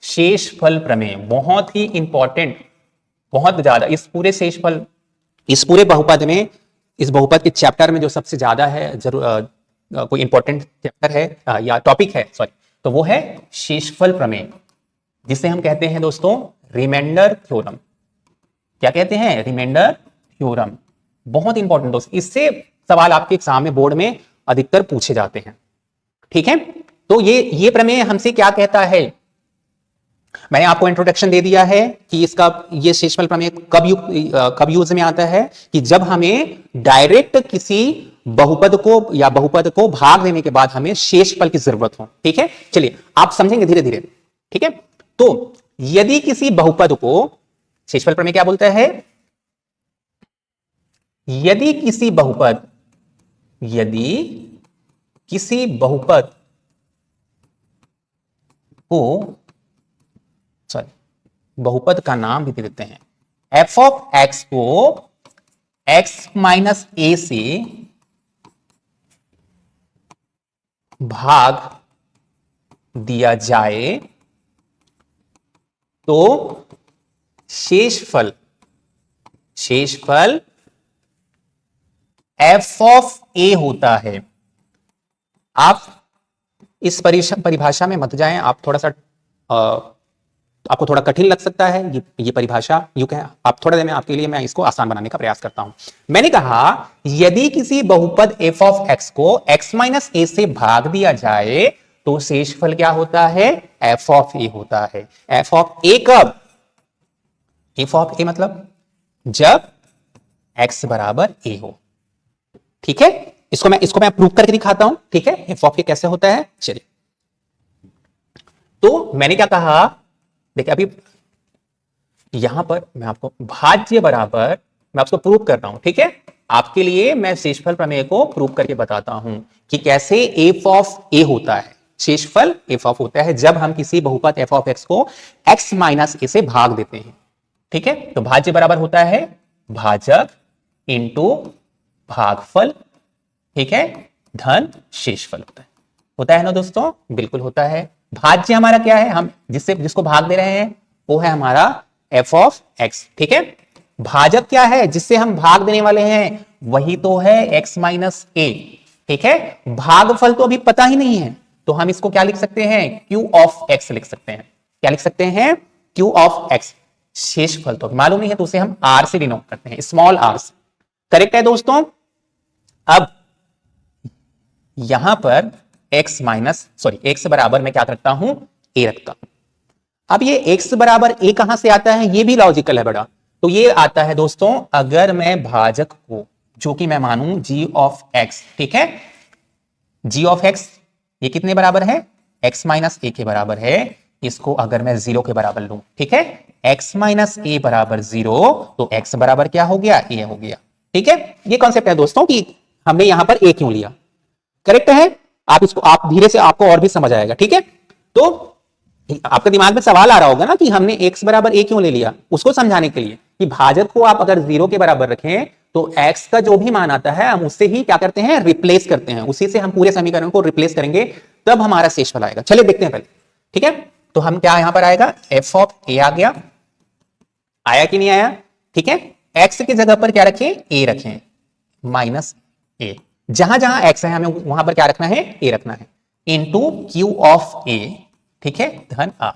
शेषफल प्रमेय बहुत ही इंपॉर्टेंट, बहुत ज्यादा। इस पूरे शेषफल, इस पूरे बहुपद में, इस बहुपद के चैप्टर में जो सबसे ज्यादा है, जरूर कोई इंपॉर्टेंट चैप्टर है या टॉपिक है, सॉरी, तो वो है शेषफल प्रमेय, जिसे हम कहते हैं दोस्तों रिमाइंडर थ्योरम। क्या कहते हैं? Remainder theorem. बहुत इंपॉर्टेंट दोस्त, इससे सवाल आपके एग्जाम में, बोर्ड में अधिकतर पूछे जाते हैं। ठीक है, तो ये प्रमेय हमसे क्या कहता है? मैंने आपको इंट्रोडक्शन दे दिया है कि इसका, ये शेषफल प्रमेय कब यूज में आता है कि जब हमें डायरेक्ट किसी बहुपद को या बहुपद को भाग देने के बाद हमें शेषफल की जरूरत हो। ठीक है, चलिए आप समझेंगे धीरे धीरे। ठीक है, तो यदि किसी बहुपद को, शेषफल प्रमेय क्या बोलता है? यदि किसी बहुपद को, सॉरी, बहुपद का नाम भी दे देते हैं, एफ ऑफ एक्स को एक्स माइनस ए से भाग दिया जाए तो शेषफल एफ ऑफ ए होता है। आप इस परिभाषा में मत जाएं, आप थोड़ा सा आपको थोड़ा कठिन लग सकता है ये परिभाषा, यूं कहें आप, थोड़ा देर में आपके लिए मैं इसको आसान बनाने का प्रयास करता हूं। मैंने कहा यदि किसी बहुपद एफ ऑफ एक्स को एक्स माइनस ए से भाग दिया जाए तो शेषफल क्या होता है? एफ ऑफ ए होता है। एफ ऑफ ए कब? एफ ऑफ ए मतलब जब एक्स बराबर ए हो। ठीक है, इसको मैं प्रूव करके दिखाता हूं। ठीक है, एफ ऑफ ए कैसे होता है, चलिए। तो मैंने क्या कहा, देखिए अभी यहां पर मैं आपको भाज्य बराबर, मैं आपको प्रूव कर रहा हूं। ठीक है, आपके लिए मैं शेषफल प्रमेय को प्रूव करके बताता हूं कि कैसे एफ ऑफ ए होता है। शेषफल एफ ऑफ होता है जब हम किसी बहुपद एफ ऑफ एक्स को एक्स माइनस ए से भाग देते हैं। ठीक है, तो भाज्य बराबर होता है भाजक इंटू भागफल, ठीक है, धन शेषफल होता है ना दोस्तों? बिल्कुल होता है। भाज्य हमारा क्या है? हम जिसको भाग दे रहे हैं वो है हमारा एफ ऑफ एक्स। ठीक है, भाजक क्या है? जिससे हम भाग देने वाले हैं वही तो है एक्स माइनस ए। ठीक है, भागफल तो अभी पता ही नहीं है, तो हम इसको क्या लिख सकते हैं? क्यू ऑफ एक्स लिख सकते हैं। क्या लिख सकते हैं? Q of x. शेषफल तो मालूम नहीं है, तो उसे हम आर से डिनोट करते हैं, स्मॉल आर से। करेक्ट है दोस्तों? अब यहां पर एक्स बराबर मैं क्या रखता हूं? ए रखता हूं। अब ये एक्स बराबर ए कहां से आता है? ये भी लॉजिकल है बड़ा। तो ये आता है दोस्तों, अगर मैं भाजक को, जो कि मैं मानूं जी ऑफ एक्स, ठीक है, जी ऑफ एक्स ये कितने बराबर है? एक्स माइनस ए के बराबर है। इसको अगर मैं 0 के बराबर लूं, ठीक है, एक्स माइनस ए बराबर 0, तो एक्स बराबर क्या हो गया? ए हो गया। ठीक है, ये कॉन्सेप्ट है दोस्तों कि हमने यहां पर ए क्यों लिया। करेक्ट है? आप धीरे से, आपको और भी समझ आएगा। ठीक है, तो आपके दिमाग में सवाल आ रहा होगा ना कि हमने x बराबर a क्यों ले लिया, उसको समझाने के लिए कि भाजक को आप अगर 0 के बराबर रखें तो x का जो भी मान आता है हम उससे ही क्या करते हैं? रिप्लेस करते हैं, उसी से हम पूरे समीकरण को रिप्लेस करेंगे, तब हमारा शेषफल आएगा। चलिए देखते हैं पहले। ठीक है, तो हम क्या यहां पर आएगा? f ऑफ a आ गया, आया कि नहीं आया? ठीक है, x की जगह पर क्या रखें? a रखें, माइनस a। जहां जहां x है हमें वहां पर क्या रखना है? a रखना है, इंटू क्यू ऑफ a, ठीक है, धन r।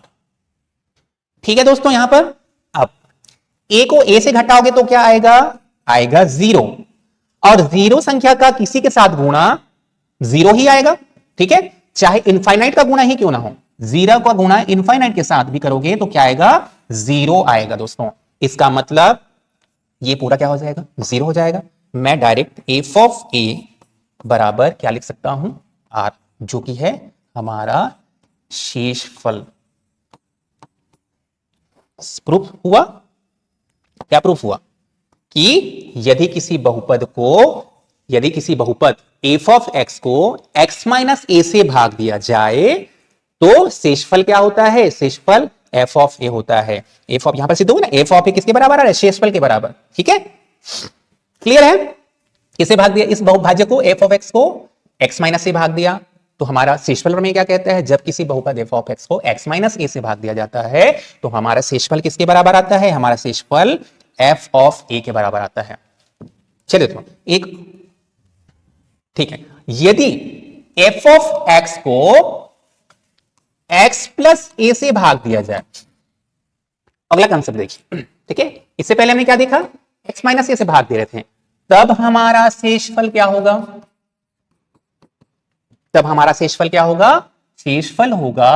ठीक है दोस्तों, यहां पर अब a को a से घटाओगे तो क्या आएगा? आएगा 0, और 0 संख्या का किसी के साथ गुणा 0 ही आएगा। ठीक है, चाहे इनफाइनाइट का गुणा ही क्यों ना हो, 0 का गुणा इनफाइनाइट के साथ भी करोगे तो क्या आएगा? 0 आएगा दोस्तों। इसका मतलब ये पूरा क्या हो जाएगा? 0 हो जाएगा। मैं डायरेक्ट एफ ऑफ ए बराबर क्या लिख सकता हूं? आर, जो कि है हमारा शेषफल। प्रूफ हुआ? क्या प्रूफ हुआ? कि यदि किसी बहुपद एफ ऑफ एक्स को एक्स माइनस ए से भाग दिया जाए तो शेषफल क्या होता है? शेषफल एफ ऑफ ए होता है। एफ ऑफ, यहां पर सिद्ध होगा ना, एफ ऑफ ए किसके बराबर आ रहा है? शेषफल के बराबर। ठीक है, क्लियर है? किसे भाग दिया? इस बहुभाज्य को, एफ ऑफ एक्स को एक्स माइनस से भाग दिया तो हमारा शेषफल प्रमेय क्या कहता है, जब किसी बहुपद f ऑफ x को x माइनस a से भाग दिया जाता है तो हमारा शेषफल किसके बराबर आता है, हमारा शेषफल f ऑफ a के बराबर आता है। चलिए तो एक ठीक है, यदि f ऑफ x को x प्लस a से भाग दिया जाए, अगला कंसेप्ट देखिए, ठीक है, इससे पहले हमने क्या देखा, x माइनस a से भाग दे रहे थे, तब हमारा शेषफल क्या होगा, तब हमारा शेषफल क्या होगा, शेषफल होगा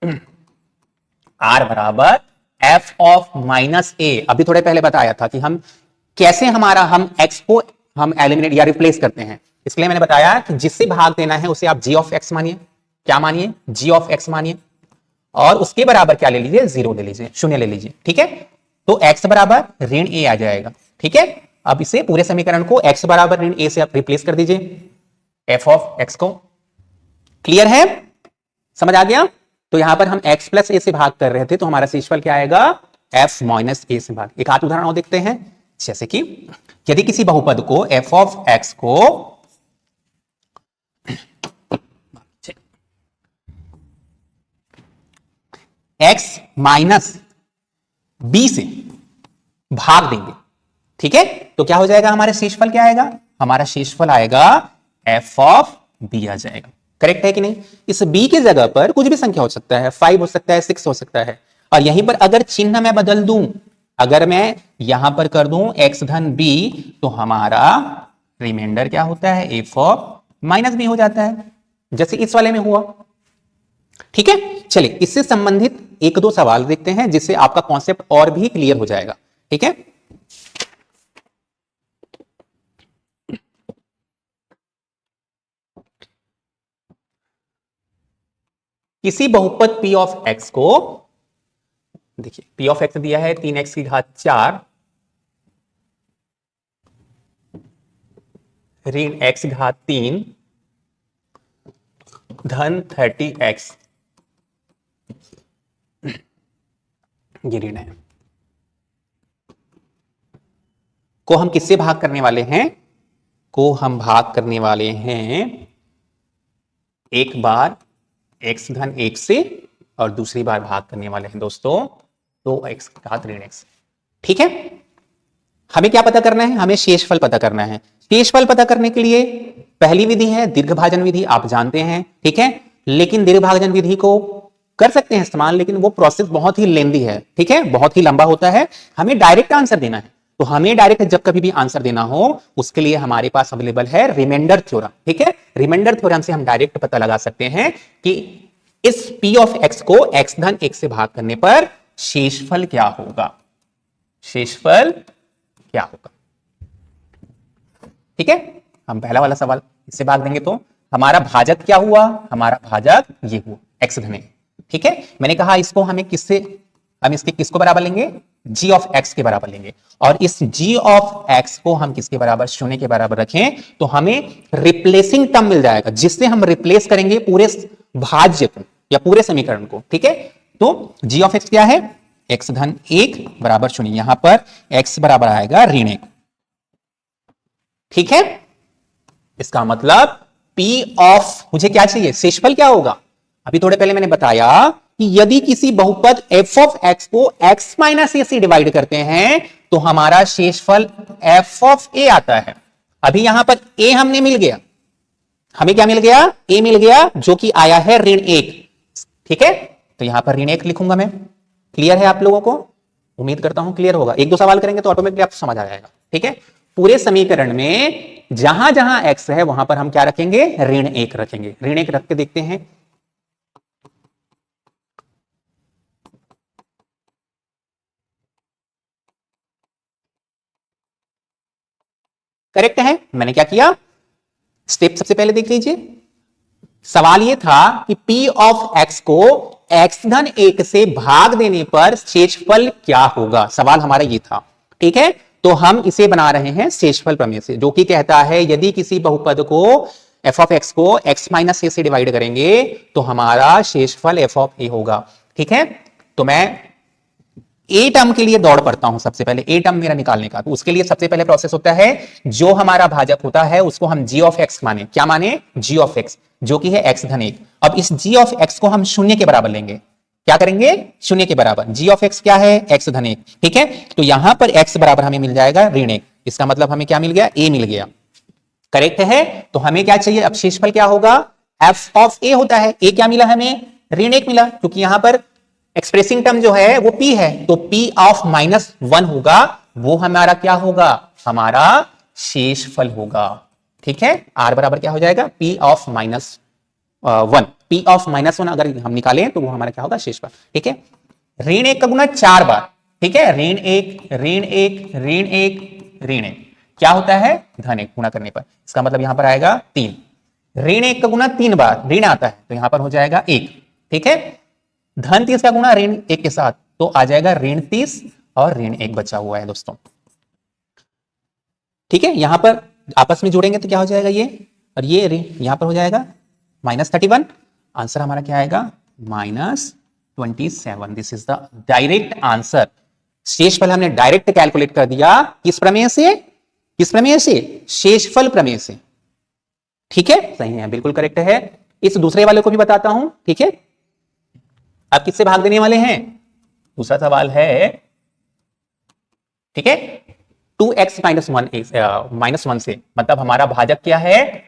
r बराबर f ऑफ माइनस a। अभी थोड़े पहले बताया था कि हम कैसे हम x को हम एलिमिनेट या रिप्लेस करते हैं, इसलिए मैंने बताया कि जिससे भाग देना है उसे आप g ऑफ x मानिए, क्या मानिए, g ऑफ x मानिए, और उसके बराबर क्या ले लीजिए, 0 ले लीजिए, शून्य ले लीजिए, ठीक है। तो x बराबर ऋण a आ जाएगा, ठीक है। अब इसे पूरे समीकरण को x बराबर ऋण a से आप रिप्लेस कर दीजिए f ऑफ x को। क्लियर है, समझ आ गया। तो यहां पर हम x प्लस a से भाग कर रहे थे, तो हमारा शेषफल क्या आएगा, f माइनस a से भाग। एक आठ उदाहरण और देखते हैं, जैसे कि यदि किसी बहुपद को f ऑफ x को x माइनस b से भाग देंगे, ठीक है, तो क्या हो जाएगा, हमारा शेषफल क्या आएगा, हमारा शेषफल आएगा f ऑफ b आ जाएगा। करेक्ट है कि नहीं। इस b की जगह पर कुछ भी संख्या हो सकता है, 5 हो सकता है, 6 हो सकता है, और यहीं पर अगर चिन्ह मैं बदल दूं, अगर मैं यहां पर कर दूं x धन b, तो हमारा रिमाइंडर क्या होता है, f ऑफ माइनस b हो जाता है, जैसे इस वाले में हुआ, ठीक है। चलिए इससे संबंधित एक दो सवाल देखते हैं, जिससे आपका कॉन्सेप्ट और भी क्लियर हो जाएगा, ठीक है। किसी बहुपद p ऑफ x को, देखिए p ऑफ x दिया है 3x की घात 4 ऋण x घात 3 धन 30x, ये ऋण है, को हम किससे भाग करने वाले हैं, को हम भाग करने वाले हैं एक बार x धन 1 से, और दूसरी बार भाग करने वाले हैं दोस्तों 2x घात ऋण x, ठीक है। हमें क्या पता करना है, हमें शेषफल पता करना है। शेषफल पता करने के लिए पहली विधि है दीर्घभाजन विधि, आप जानते हैं, ठीक है, लेकिन दीर्घभाजन विधि को कर सकते हैं इस्तेमाल, लेकिन वो प्रोसेस बहुत ही लेंदी है, ठीक है, बहुत ही लंबा होता है। हमें डायरेक्ट आंसर देना है, तो हमें डायरेक्ट जब कभी भी आंसर देना हो, उसके लिए हमारे पास अवेलेबल है रिमाइंडर थ्योरम, ठीक है। रिमाइंडर थ्योरम से हम डायरेक्ट पता लगा सकते हैं कि इस p ऑफ x को x धन 1 से भाग करने पर शेषफल क्या होगा, शेषफल क्या होगा, ठीक है। हम पहला वाला सवाल इससे भाग देंगे तो हमारा भाजक क्या हुआ, हमारा भाजक ये हुआ x धन 1, ठीक है। मैंने कहा इसको हमें किससे, हम इसके किसको बराबर लेंगे, g ऑफ x के बराबर लेंगे, और इस g ऑफ x को हम किसके बराबर, शून्य के बराबर रखें, तो हमें रिप्लेसिंग टर्म मिल जाएगा, जिससे हम रिप्लेस करेंगे पूरे भाज्य को या पूरे समीकरण को, ठीक है। तो g ऑफ x क्या है, x धन 1 बराबर शून्य, यहां पर x बराबर आएगा ऋण 1, ठीक है। इसका मतलब p ऑफ, मुझे क्या चाहिए, शेषफल क्या होगा। अभी थोड़े पहले मैंने बताया कि यदि किसी बहुपद f ऑफ x को x माइनस a से डिवाइड करते हैं, तो हमारा शेषफल f ऑफ a आता है। अभी यहां पर a हमने मिल गया, हमें क्या मिल गया, a मिल गया, जो कि आया है ऋण 1, ठीक है। तो यहां पर ऋण 1 लिखूंगा मैं। क्लियर है आप लोगों को, उम्मीद करता हूं क्लियर होगा। एक दो सवाल करेंगे तो ऑटोमेटिकली आपको समझ आ जाएगा, ठीक है। पूरे समीकरण में जहां जहां x है वहां पर हम क्या रखेंगे, ऋण 1 रखेंगे। ऋण 1 रख के देखते हैं, करेक्ट है। मैंने क्या किया, स्टेप सबसे पहले देख लीजिए। सवाल यह था कि p ऑफ x को x धन 1 से भाग देने पर शेषफल क्या होगा, सवाल हमारा ये था, ठीक है। तो हम इसे बना रहे हैं शेषफल प्रमेय से, जो कि कहता है यदि किसी बहुपद को f ऑफ x को x माइनस a से डिवाइड करेंगे तो हमारा शेषफल f ऑफ a होगा, ठीक है। तो मैं ए टर्म के लिए दौड़ पड़ता हूं सबसे पहले, ए टर्म मेरा निकालने का। तो उसके लिए सबसे पहले प्रोसेस होता है, जो हमारा भाजक होता है उसको हम जी ऑफ एक्स माने। क्या माने? जी ऑफ एक्स, जो कि है एक्स धन 1। अब इस जी ऑफ एक्स को हम शून्य के बराबर लेंगे। क्या करेंगे? शून्य के बराबर। जी ऑफ एक्स क्या है? एक्स धन 1। ठीक है, तो यहां पर एक्स बराबर हमें मिल जाएगा ऋण 1। इसका मतलब हमें क्या मिल गया? ए मिल गया। करेक्ट है। तो हमें क्या चाहिए? अब शेषफल क्या होगा? एफ ऑफ ए होता है। ए क्या मिला हमें? ऋण 1 मिला, क्योंकि यहां पर एक्सप्रेसिंग टर्म जो है वो p है, तो p ऑफ -1 होगा, वो हमारा क्या होगा? हमारा शेषफल होगा। ठीक है, r बराबर क्या हो जाएगा? p of -1। p ऑफ -1 अगर हम निकालें तो वो हमारा क्या होगा? शेषफल। ठीक है, ऋण 1 का गुना 4 बार। ठीक है, ऋण 1 ऋण 1 ऋण 1 ऋण 1 क्या होता है? धन 1 गुना करने पर। इसका मतलब यहां पर आएगा 3। ऋण 1 का गुना 3 बार ऋण आता है, तो यहां पर हो जाएगा 1। ठीक है, धन 30 का गुना ऋण 1 के साथ, तो आ जाएगा ऋण 30 और ऋण 1 बचा हुआ है दोस्तों। ठीक है, यहां पर आपस में जोड़ेंगे तो क्या हो जाएगा? ये और ये ऋण यहां पर हो जाएगा -31। आंसर हमारा क्या आएगा? -27। This is the direct answer. शेषफल हमने डायरेक्ट कैलकुलेट कर दिया। किस प्रमेय से? किस प्रमेय से? शेषफल प्रमेय से। ठीक है, सही है, बिल्कुल करेक्ट है। इस दूसरे वाले को भी बताता हूं। ठीक है, आप किससे भाग देने वाले हैं? दूसरा सवाल है, ठीक है, 2x -1 से, मतलब हमारा भाजक क्या है?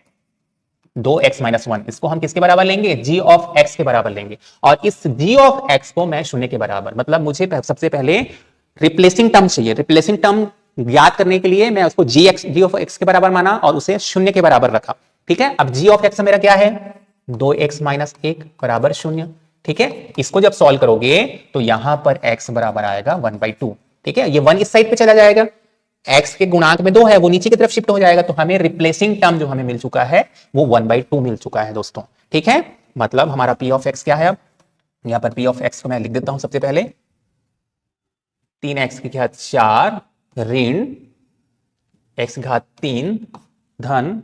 2x -1। इसको हम किसके बराबर लेंगे? g ऑफ x के बराबर लेंगे। और इस g ऑफ x को मैं शून्य के बराबर, मतलब मुझे सबसे पहले रिप्लेसिंग टर्म चाहिए। रिप्लेसिंग टर्म ज्ञात करने के लिए मैं उसको g ऑफ x के बराबर माना और उसे शून्य के बराबर रखा। ठीक है, अब g ऑफ x मेरा क्या है? 2x -1 बराबर 0। ठीक है, इसको जब सॉल्व करोगे तो यहां पर x बराबर आएगा 1/2। ठीक है, ये 1 इस साइड पे चला जाएगा, x के गुणांक में 2 है, वो नीचे की तरफ शिफ्ट हो जाएगा, तो हमें रिप्लेसिंग टर्म जो हमें मिल चुका है वो 1/2 मिल चुका है दोस्तों। ठीक है, मतलब हमारा p ऑफ x क्या है? अब यहां पर p ऑफ x को मैं लिख देता हूं सबसे पहले, 3x की घात 4 ऋण x घात 3 धन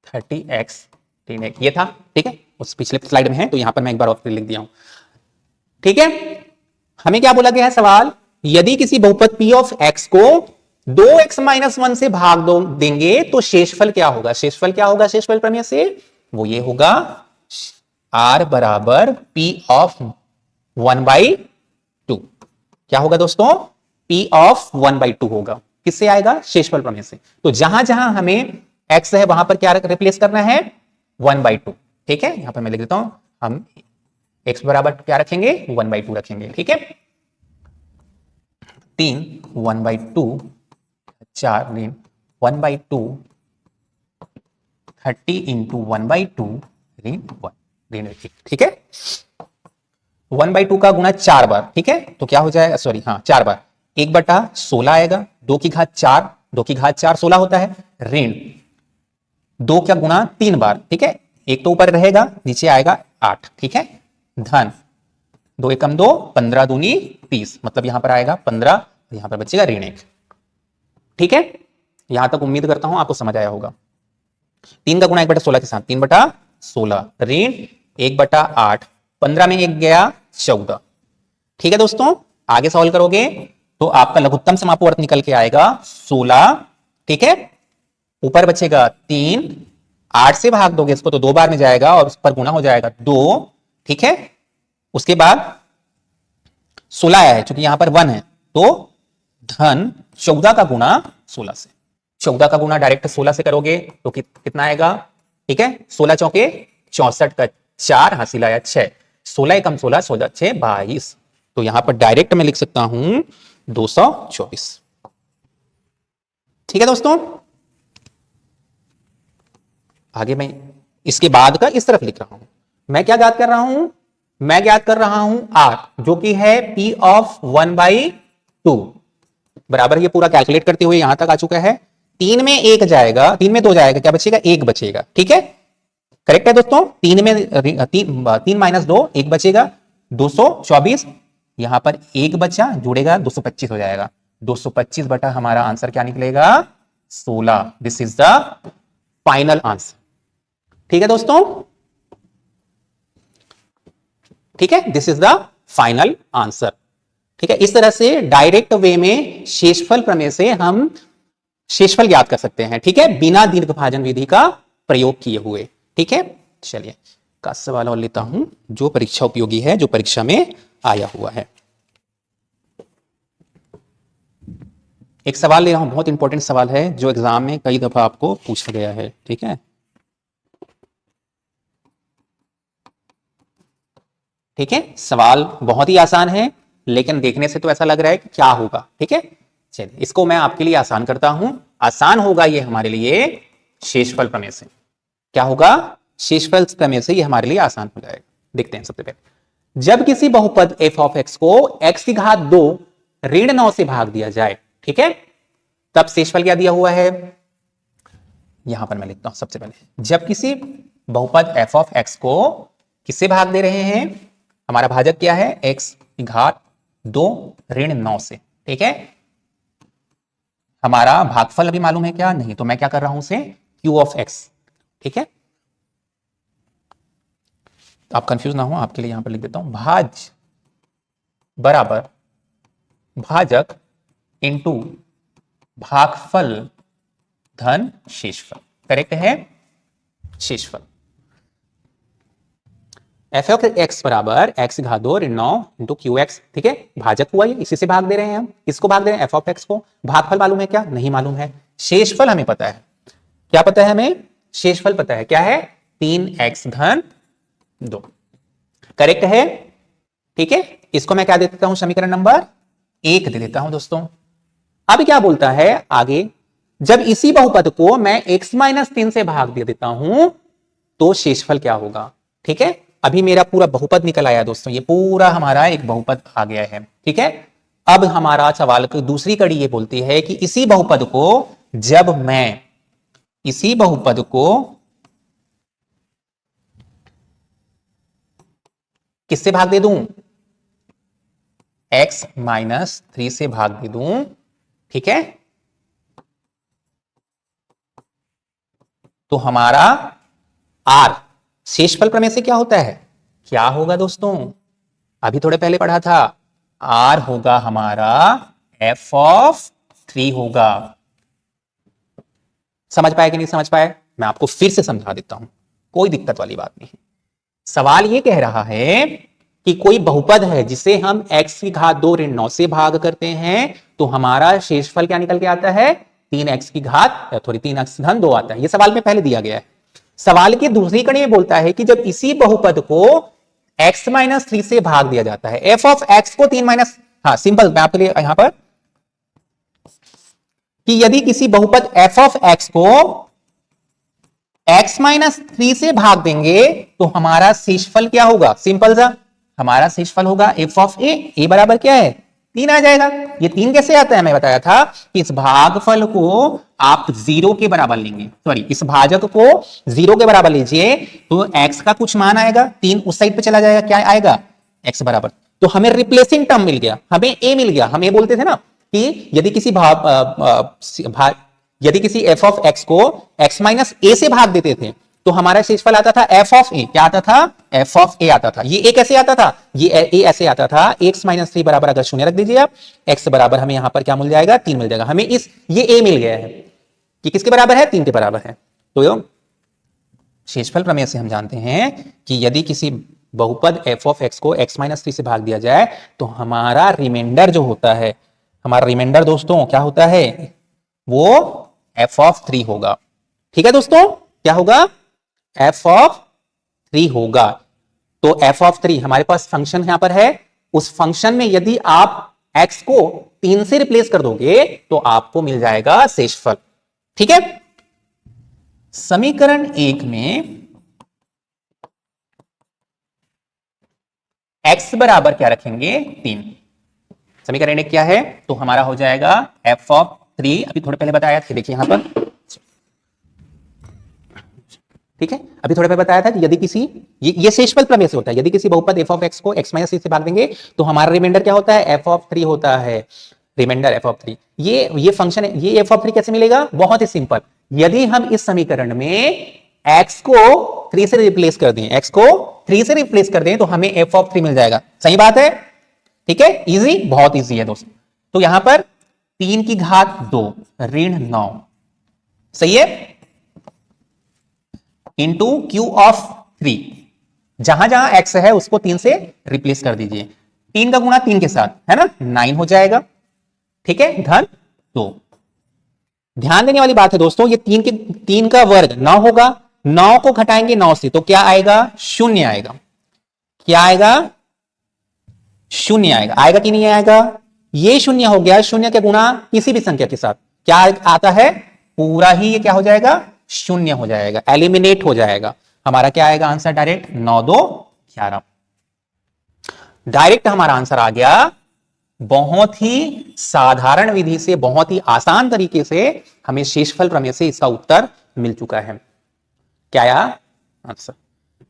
30x ऋण 1। ये था। ठीक है, उस पिछले स्लाइड में है, तो यहां पर मैं एक बार और लिख दिया हूं। ठीक है, हमें क्या बोला गया है सवाल? यदि किसी बहुपद p ऑफ x को 2x -1 से भाग देंगे तो शेषफल क्या होगा? शेषफल क्या होगा? शेषफल प्रमेय से वो ये होगा, r बराबर p ऑफ 1/2। क्या होगा दोस्तों? p ऑफ 1/2 होगा। किससे आएगा? शेषफल प्रमेय से। तो जहां जहां हमें x है वहां पर क्या रिप्लेस करना है? 1/2। ठीक है, यहां पर मैं लिख देता हूं, हम x बराबर क्या रखेंगे? 1/2 रखेंगे। ठीक है, 3 1/2 4 ऋण 1/2 30 इंटू 1/2 ऋण 1 ऋण 1। ठीक है, 1/2 का गुना 4 बार। ठीक है, तो क्या हो जाएगा? सॉरी, हाँ 4 बार, 1/16 आएगा। 2 की घात 4, 2 की घात 4 16 होता है, ऋण 2 का गुना 3 बार। ठीक है, एक तो ऊपर रहेगा, नीचे आएगा 8। ठीक है, धन 2 एकम 2, 15 दूनी 30, मतलब यहां पर आएगा 15, यहां पर बचेगा ऋण 1। ठीक है, यहां तक उम्मीद करता हूं आपको समझ आया होगा। 3 का गुणा 1/16 के साथ 3/16 ऋण 1/8, 15 में 1 गया 14। ठीक है दोस्तों, आगे सॉल्व करोगे तो आपका लघुत्तम समापवर्त निकल के आएगा 16। ठीक है, ऊपर बचेगा 3, 8 से भाग दोगे इसको तो 2 बार में जाएगा और उस पर गुना हो जाएगा 2। ठीक है, उसके बाद 16 आया है, चूंकि यहां पर 1 है, तो धन 14 का गुणा 16 से। 14 का गुणा डायरेक्ट 16 से करोगे तो कितना आएगा? ठीक है, 16 चौके 64 का 4 हासिल आया 6, 16 एकम 16 16 6 22, तो यहां पर डायरेक्ट मैं लिख सकता हूं 224। ठीक है दोस्तों, आगे मैं इसके बाद का इस तरफ लिख रहा हूं। मैं क्या ज्ञात कर रहा हूं? मैं ज्ञात कर रहा हूं r, जो कि है p ऑफ 1/2 बराबर, ये पूरा कैलकुलेट करते हुए यहां तक आ चुका है। 3 में 1 जाएगा, 3 में 2 जाएगा, क्या बचेगा? 1 बचेगा। ठीक है, करेक्ट है दोस्तों। 3 में 3 - 2 1 बचेगा, 224। यहां पर 1 बचा, जुड़ेगा 225 हो जाएगा। 225 बटा हमारा आंसर क्या निकलेगा? 16। This is the final answer. ठीक है दोस्तों, ठीक है, this is the final answer. ठीक है, इस तरह से डायरेक्ट वे में शेषफल प्रमेय से हम शेषफल ज्ञात कर सकते हैं, ठीक है, बिना दीर्घ भाजन विधि का प्रयोग किए हुए। ठीक है, चलिए का सवाल और लेता हूं जो परीक्षा उपयोगी है, जो परीक्षा में आया हुआ है। एक सवाल ले रहा हूं, बहुत इंपॉर्टेंट सवाल है जो एग्जाम में कई दफा आपको पूछा गया है। ठीक है, ठीक है, सवाल बहुत ही आसान है लेकिन देखने से तो ऐसा लग रहा है कि क्या होगा। ठीक है, चलिए इसको मैं आपके लिए आसान करता हूं। आसान होगा ये हमारे लिए शेषफल प्रमेय से। क्या होगा? शेषफल प्रमेय से ये हमारे लिए आसान हो जाएगा। देखते हैं सबसे पहले, जब किसी बहुपद f ऑफ x को x की घात 2 ऋण 9 से भाग दिया जाए, ठीक है, तब शेषफल क्या दिया हुआ है, यहां पर मैं लिखता हूं सबसे पहले, जब किसी बहुपद f ऑफ x को किससे भाग दे रहे हैं, हमारा भाजक क्या है, x की घात 2 ऋण 9 से। ठीक है, हमारा भागफल अभी मालूम है क्या, नहीं, तो मैं क्या कर रहा हूं उसे q ऑफ x। ठीक है, आप कंफ्यूज ना हो, आपके लिए यहां पर लिख देता हूं, भाज बराबर भाजक इंटू भागफल धन शेषफल। करेक्ट है, शेषफल एफ ऑफ एक्स बराबर एक्स घात 2 ऋण 9 इंटू क्यू एक्स। ठीक है, भाजक हुआ ये, इसी से भाग दे रहे हैं हम। किसको भाग दे रहे हैं? एफ ऑफ एक्स को। भागफल मालूम है क्या? नहीं मालूम है। शेषफल हमें पता है। क्या पता है हमें? शेषफल पता है। क्या है? 3x धन 2। करेक्ट है। ठीक है, इसको मैं क्या दे देता हूं, समीकरण नंबर 1 दे देता हूं दोस्तों। अब क्या बोलता है आगे, जब इसी बहुपद को मैं x माइनस 3 से भाग दे देता हूं तो शेषफल क्या होगा। ठीक है, अभी मेरा पूरा बहुपद निकल आया दोस्तों, ये पूरा हमारा एक बहुपद आ गया है। ठीक है, अब हमारा सवाल की दूसरी कड़ी ये बोलती है कि इसी बहुपद को जब मैं इसी बहुपद को किससे भाग दे दूं, x माइनस 3 से भाग दे दूं। ठीक है, तो हमारा r शेषफल प्रमेय से क्या होता है, क्या होगा दोस्तों, अभी थोड़े पहले पढ़ा था, r होगा हमारा f ऑफ 3 होगा। समझ पाए कि नहीं समझ पाए? मैं आपको फिर से समझा देता हूं, कोई दिक्कत वाली बात नहीं। सवाल ये कह रहा है कि कोई बहुपद है जिसे हम x की घात 2 ऋण 9 से भाग करते हैं तो हमारा शेषफल क्या निकल के आता है, 3x की घात 3x धन 2 आता है। ये सवाल में पहले दिया गया है। सवाल की दूसरी कड़ी में बोलता है कि जब इसी बहुपद को x माइनस 3 से भाग दिया जाता है, f ऑफ x को 3 माइनस, हाँ सिंपल, मैं आपके लिए यहां पर कि यदि किसी बहुपद f ऑफ x को x माइनस 3 से भाग देंगे तो हमारा शेषफल क्या होगा, सिंपल सा, हमारा शेषफल होगा f ऑफ a बराबर क्या है, 3 आ जाएगा। ये 3 कैसे आता है, मैं बताया था कि इस भागफल को आप 0 के बराबर लेंगे, सॉरी इस भाजक को 0 के बराबर लीजिए तो x का कुछ मान आएगा, 3 उस साइड पे चला जाएगा, क्या आएगा, x बराबर, तो हमें रिप्लेसिंग टर्म मिल गया, हमें a मिल गया। हम ये बोलते थे ना कि यदि किसी f ऑफ x को x माइनस a से भाग देते थे तो हमारा शेषफल आता था f ऑफ a, क्या आता था, f ऑफ a आता था। ये a कैसे आता था, ये a ऐसे आता था, x माइनस 3 बराबर अगर शून्य रख दीजिए आप, x बराबर हमें यहां पर क्या मिल जाएगा, 3 मिल जाएगा। हमें ये a मिल गया है कि किसके बराबर है, 3 के बराबर है। तो शेषफल प्रमेय से हम जानते हैं कि यदि किसी बहुपद f ऑफ x को x माइनस 3 से भाग दिया जाए तो हमारा रिमाइंडर जो होता है, हमारा रिमाइंडर दोस्तों क्या होता है, वो f ऑफ 3 होगा। ठीक है दोस्तों, क्या होगा, f ऑफ 3 होगा। तो f ऑफ 3 हमारे पास फंक्शन यहां पर है, उस फंक्शन में यदि आप x को 3 से रिप्लेस कर दोगे तो आपको मिल जाएगा शेषफल। ठीक है, समीकरण 1 में x बराबर क्या रखेंगे, 3। समीकरण 1 क्या है, तो हमारा हो जाएगा f ऑफ 3, अभी थोड़े पहले बताया था, देखिए यहां पर, ठीक है, अभी थोड़े पहले बताया था कि यदि किसी ये शेषफल प्रमेय से होता है, यदि किसी बहुपद f ऑफ x को x माइनस 3 से भाग देंगे तो हमारा रिमाइंडर क्या होता है, f ऑफ 3 होता है, रिमाइंडर f ऑफ 3। ये फंक्शन है, ये f ऑफ 3 कैसे मिलेगा, बहुत ही सिंपल, यदि हम इस समीकरण में x को 3 से रिप्लेस कर दें, x को 3 से रिप्लेस कर दें तो हमें f ऑफ 3 मिल जाएगा। सही बात है, ठीक है, इजी, बहुत इजी है दोस्तों। तो यहां पर 3 की घात 2 ऋण 9, सही है, इंटू क्यू ऑफ 3, जहां जहां एक्स है उसको 3 से रिप्लेस कर दीजिए, 3 का गुणा 3 के साथ है ना 9 हो जाएगा, ठीक है, धन 2। ध्यान देने वाली बात है दोस्तों, ये 3 का वर्ग 9 होगा, 9 को घटाएंगे 9 से तो क्या आएगा, शून्य आएगा। क्या आएगा, शून्य आएगा। आएगा कि नहीं आएगा, ये शून्य हो गया, शून्य के गुणा किसी भी संख्या के साथ क्या आता है, पूरा ही ये क्या हो जाएगा, शून्य हो जाएगा, एलिमिनेट हो जाएगा। हमारा क्या आएगा आंसर, डायरेक्ट 9 2 11, डायरेक्ट हमारा आंसर आ गया। बहुत ही साधारण विधि से, बहुत ही आसान तरीके से हमें शेषफल प्रमेय से इसका उत्तर मिल चुका है। क्या आया आंसर,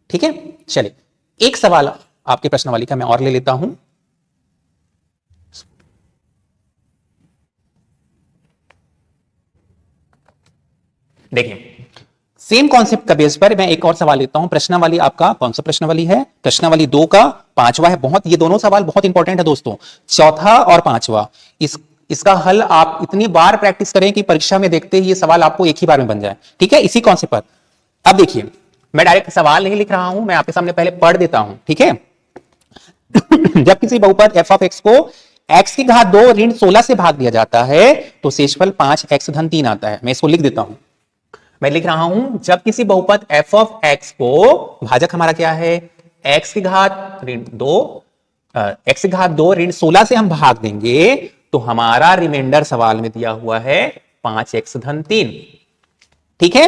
ठीक है। चलिए एक सवाल आपके प्रश्नावली का मैं और ले लेता हूं। देखिए सेम कॉन्सेप्ट का बेस पर मैं एक और सवाल लेता हूं। प्रश्नावली आपका कौन सा प्रश्नावली है, प्रश्नावली 2 का 5वां है। बहुत, ये दोनों सवाल बहुत इंपॉर्टेंट है दोस्तों, चौथा और 5वां। इसका हल आप इतनी बार प्रैक्टिस करें कि परीक्षा में देखते ही ये सवाल आपको एक ही बार में बन जाए, ठीक है, इसी कॉन्सेप्ट पर। अब देखिए मैं डायरेक्ट सवाल नहीं लिख रहा हूं, मैं आपके सामने पहले पढ़ देता हूं, ठीक है। जब किसी बहुपद f ऑफ x को x की घात 2 ऋण 16 से भाग दिया जाता है तो शेषफल 5x धन 3 आता है। मैं इसको लिख देता हूं, मैं लिख रहा हूं, जब किसी बहुपद f ऑफ x को, भाजक हमारा क्या है, x की घात ऋण 2, x की घात 2 ऋण 16 से हम भाग देंगे तो हमारा रिमाइंडर सवाल में दिया हुआ है 5x धन 3, ठीक है।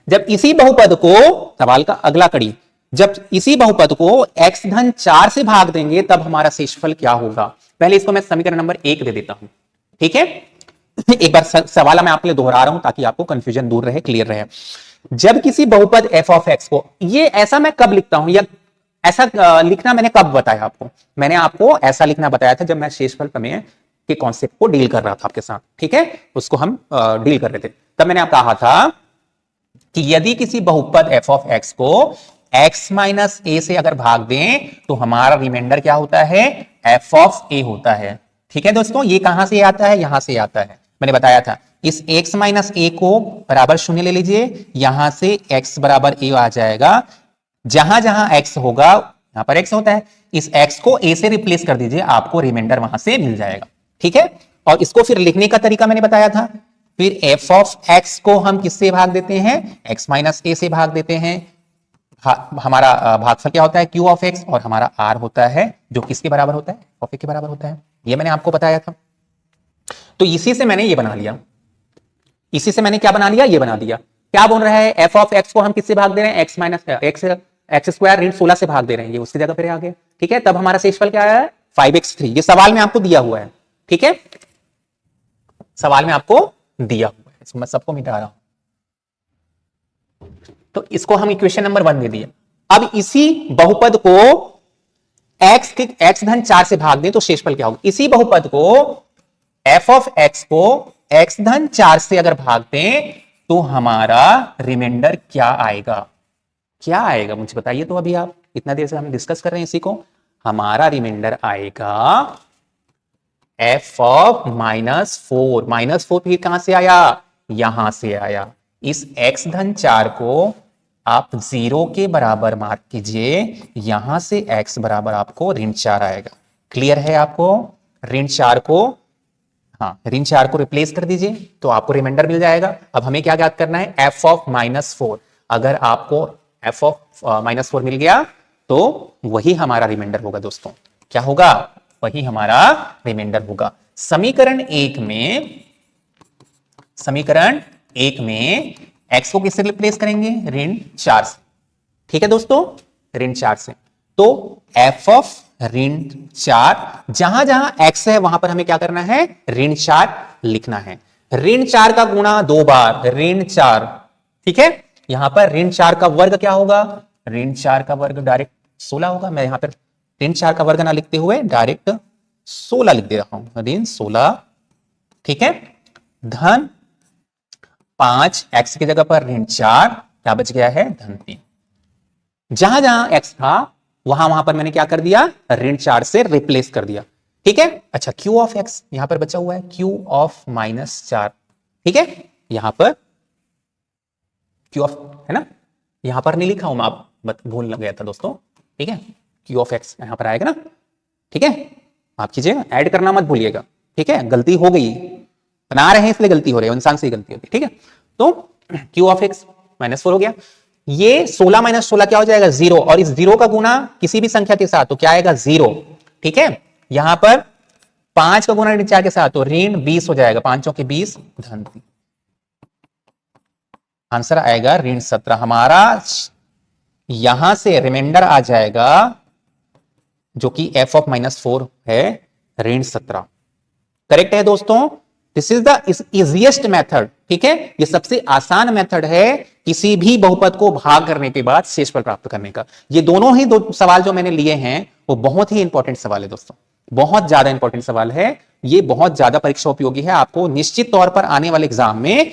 जब इसी बहुपद को, सवाल का अगला कड़ी, जब इसी बहुपद को x धन 4 से भाग देंगे तब हमारा शेषफल क्या होगा। पहले इसको मैं समीकरण नंबर 1 दे देता हूं, ठीक है। एक बार सवाल मैं आपके लिए दोहरा रहा हूं ताकि आपको कंफ्यूजन दूर रहे, क्लियर रहे। जब किसी बहुपद f ऑफ x को, ये ऐसा मैं कब लिखता हूं, या ऐसा लिखना मैंने कब बताया आपको, मैंने आपको ऐसा लिखना बताया था जब मैं शेषफल प्रमेय के कॉन्सेप्ट को डील कर रहा था आपके साथ, ठीक है, उसको हम डील कर रहे थे। तब मैंने आपको कहा था कि यदि किसी बहुपद f ऑफ x को x माइनस a से अगर भाग दें तो हमारा रिमाइंडर क्या होता है, f ऑफ a होता है, ठीक है दोस्तों। ये कहां से आता है, यहां से आता है, मैंने बताया था। इस x माइनस a को बराबर शून्य ले लीजिए, यहां से x बराबर a आ जाएगा। जहां जहां x होगा यहां पर x होता है, इस x को a से रिप्लेस कर दीजिए, आपको रिमाइंडर वहां से मिल जाएगा, ठीक है। और इसको फिर लिखने का तरीका मैंने बताया था, फिर f ऑफ x को हम किससे भाग देते हैं, x माइनस a से भाग देते हैं। हमारा भागफल क्या होता है, q ऑफ x, और हमारा r होता है जो किसके बराबर होता है, ऑफ a के बराबर होता है। ये मैंने आपको बताया था। तो इसी से मैंने ये बना लिया, इसी से मैंने क्या बना लिया, ये बना दिया। क्या बोल रहा है, f ऑफ x को हम किससे भाग दे रहे हैं, x माइनस एक्स स्क्वायर ऋण 16 से भाग दे रहे हैं, ये उसकी जगह पर आ गया, ठीक है। तब हमारा शेषफल क्या आया है, 5x3। ये सवाल में आपको दिया हुआ है, ठीक है, सवाल में आपको दिया हुआ है, इसको मैं सबको मिटा रहा हूं। तो इसको हम इक्वेशन नंबर 1 दे दिए। अब इसी बहुपद को x धन 4 से भाग दें तो शेषफल क्या होगा। इसी बहुपद को f ऑफ x को x धन 4 से अगर भाग दें तो हमारा रिमाइंडर क्या आएगा, क्या आएगा मुझे बताइए। तो अभी आप इतना देर से हम डिस्कस कर रहे हैं इसी को, हमारा रिमाइंडर आएगा f ऑफ -4। -4 फिर कहां से आया, यहां से आया। इस x धन 4 को आप 0 के बराबर मार्क कीजिए, यहां से x बराबर आपको ऋण 4 आएगा। क्लियर है आपको, ऋण 4 को, हाँ ऋण 4 को रिप्लेस कर दीजिए तो आपको रिमाइंडर मिल जाएगा। अब हमें क्या ज्ञात करना है, f ऑफ -4। अगर आपको f ऑफ -4 मिल गया तो वही हमारा रिमाइंडर होगा दोस्तों। क्या होगा, वही हमारा रिमाइंडर होगा। समीकरण 1 में x को किससे रिप्लेस करेंगे, ऋण 4 से, ठीक है दोस्तों, ऋण 4 से। तो f ऑफ ऋण 4, जहां जहां x है वहां पर हमें क्या करना है, ऋण 4 लिखना है। ऋण 4 का गुणा 2 बार, ऋण 4, ठीक है। यहां पर ऋण 4 का वर्ग क्या होगा, ऋण 4 का वर्ग डायरेक्ट 16 होगा। मैं यहां पर ऋण 4 का वर्ग ना लिखते हुए डायरेक्ट 16 लिख दे रहा हूं, ऋण 16, ठीक है, धन 5, x की जगह पर ऋण 4, क्या बच गया है, धन 3। जहां जहां x था वहां पर मैंने क्या कर दिया, ऋण 4 से रिप्लेस कर दिया। ठीक है, अच्छा Q ऑफ x यहां पर बचा हुआ है Q ऑफ -4। ठीक है, यहां पर Q ऑफ, है ना, यहां पर नहीं लिखा हूं मैं, आप भूल गया था दोस्तों। ठीक है, Q ऑफ x यहां पर आएगा ना। ठीक है, आप कीजिएगा, ऐड करना मत भूलिएगा। ठीक है, गलती हो गई, बना रहे हैं इसलिए गलती हो रही है, इंसान से ही गलती होती है। ठीक है, तो Q ऑफ x -4 हो गया। ये 16 - 16 क्या हो जाएगा, 0, और इस 0 का गुना किसी भी संख्या के साथ तो क्या आएगा, 0। ठीक है, यहां पर 5 का गुना ऋण 4 के साथ तो ऋण 20 हो जाएगा, 5 चौके 20, धन 3। आंसर आएगा ऋण 17। हमारा यहां से रिमाइंडर आ जाएगा जो कि f ऑफ -4 है, ऋण 17। करेक्ट है दोस्तों, this is the easiest method. ठीक है, ये सबसे आसान मेथड है किसी भी बहुपद को भाग करने के बाद शेषफल प्राप्त करने का। ये दोनों ही दो सवाल जो मैंने लिए हैं वो बहुत ही इंपॉर्टेंट सवाल है दोस्तों, बहुत ज्यादा इंपॉर्टेंट सवाल है। ये बहुत ज्यादा परीक्षा उपयोगी है, आपको निश्चित तौर पर आने वाले एग्जाम में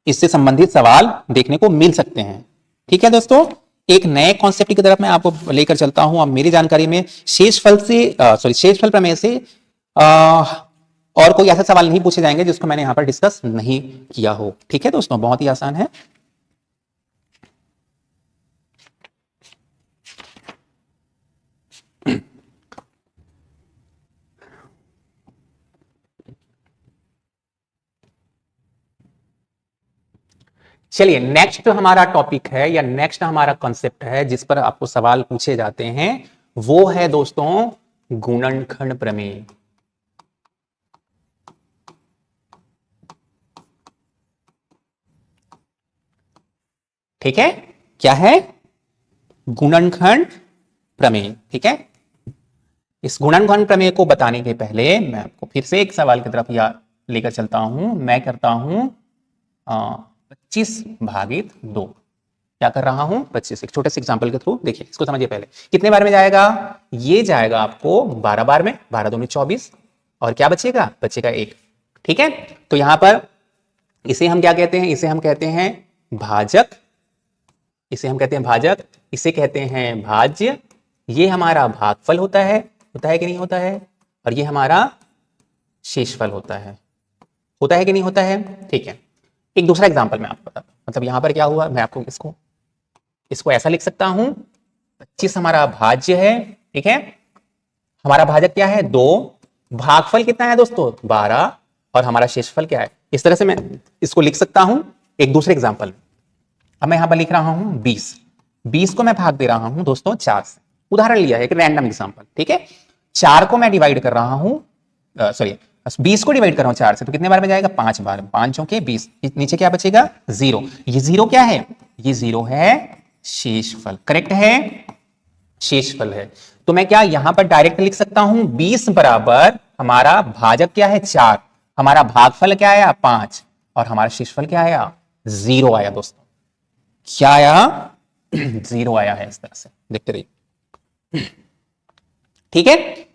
इससे संबंधित सवाल देखने को मिल सकते हैं। ठीक है दोस्तों, एक नए कॉन्सेप्ट की तरफ मैं आपको लेकर चलता हूं। अब मेरी जानकारी में शेषफल प्रमेय से और कोई ऐसा सवाल नहीं पूछे जाएंगे जिसको मैंने यहां पर डिस्कस नहीं किया हो। ठीक है दोस्तों, बहुत ही आसान है। चलिए, नेक्स्ट हमारा टॉपिक है या नेक्स्ट हमारा कॉन्सेप्ट है जिस पर आपको सवाल पूछे जाते हैं, वो है दोस्तों गुणनखंड प्रमेय। ठीक है, क्या है, गुणनखंड प्रमेय। ठीक है, इस गुणनखंड प्रमेय को बताने के पहले मैं आपको फिर से एक सवाल की तरफ लेकर चलता हूं। मैं करता हूं 25/2। क्या कर रहा हूं, 25। एक छोटे से एग्जांपल के थ्रू देखिए, इसको समझिए पहले। कितने बार में जाएगा, ये जाएगा आपको 12 बार में, 12 दूनी 24, और क्या बचेगा, बचेगा 1। ठीक है, तो यहां पर इसे हम क्या कहते हैं, इसे हम कहते हैं भाजक, इसे हम कहते हैं भाजक, इसे कहते हैं भाज्य। ये हमारा भागफल होता है कि नहीं होता है, और ये हमारा शेषफल होता है कि नहीं होता है। ठीक है, एक दूसरा एग्जांपल मैं आपको बताता हूं। मतलब यहां पर क्या हुआ, मैं आपको इसको ऐसा लिख सकता हूं, 25 हमारा भाज्य है। ठीक है, हमारा भाजक क्या है, 2, भागफल कितना है दोस्तों, 12, और हमारा शेषफल क्या है। इस तरह से मैं इसको लिख सकता हूं एक दूसरे एग्जांपल में। अब मैं यहां पर लिख रहा हूं 20 को मैं भाग दे रहा हूं दोस्तों 4 से। उदाहरण लिया है, एक रैंडम एग्जांपल। ठीक है, 4 को मैं डिवाइड कर रहा हूं, 20 को डिवाइड कर रहा हूं 4 से, तो कितने बार में जाएगा, 5 बार। 5 चौके 20, नीचे क्या बचेगा, 0। ये 0 क्या है, ये 0 है शेषफल। करेक्ट है, शेषफल है। तो मैं क्या यहां पर डायरेक्ट लिख सकता हूं, 20 बराबर हमारा भाजक क्या है, 4, हमारा भागफल क्या आया, 5, और हमारा शेषफल क्या आया, 0 आया दोस्तों। क्या आया, 0 आया है। इस तरह से देखते रहिए। ठीक है,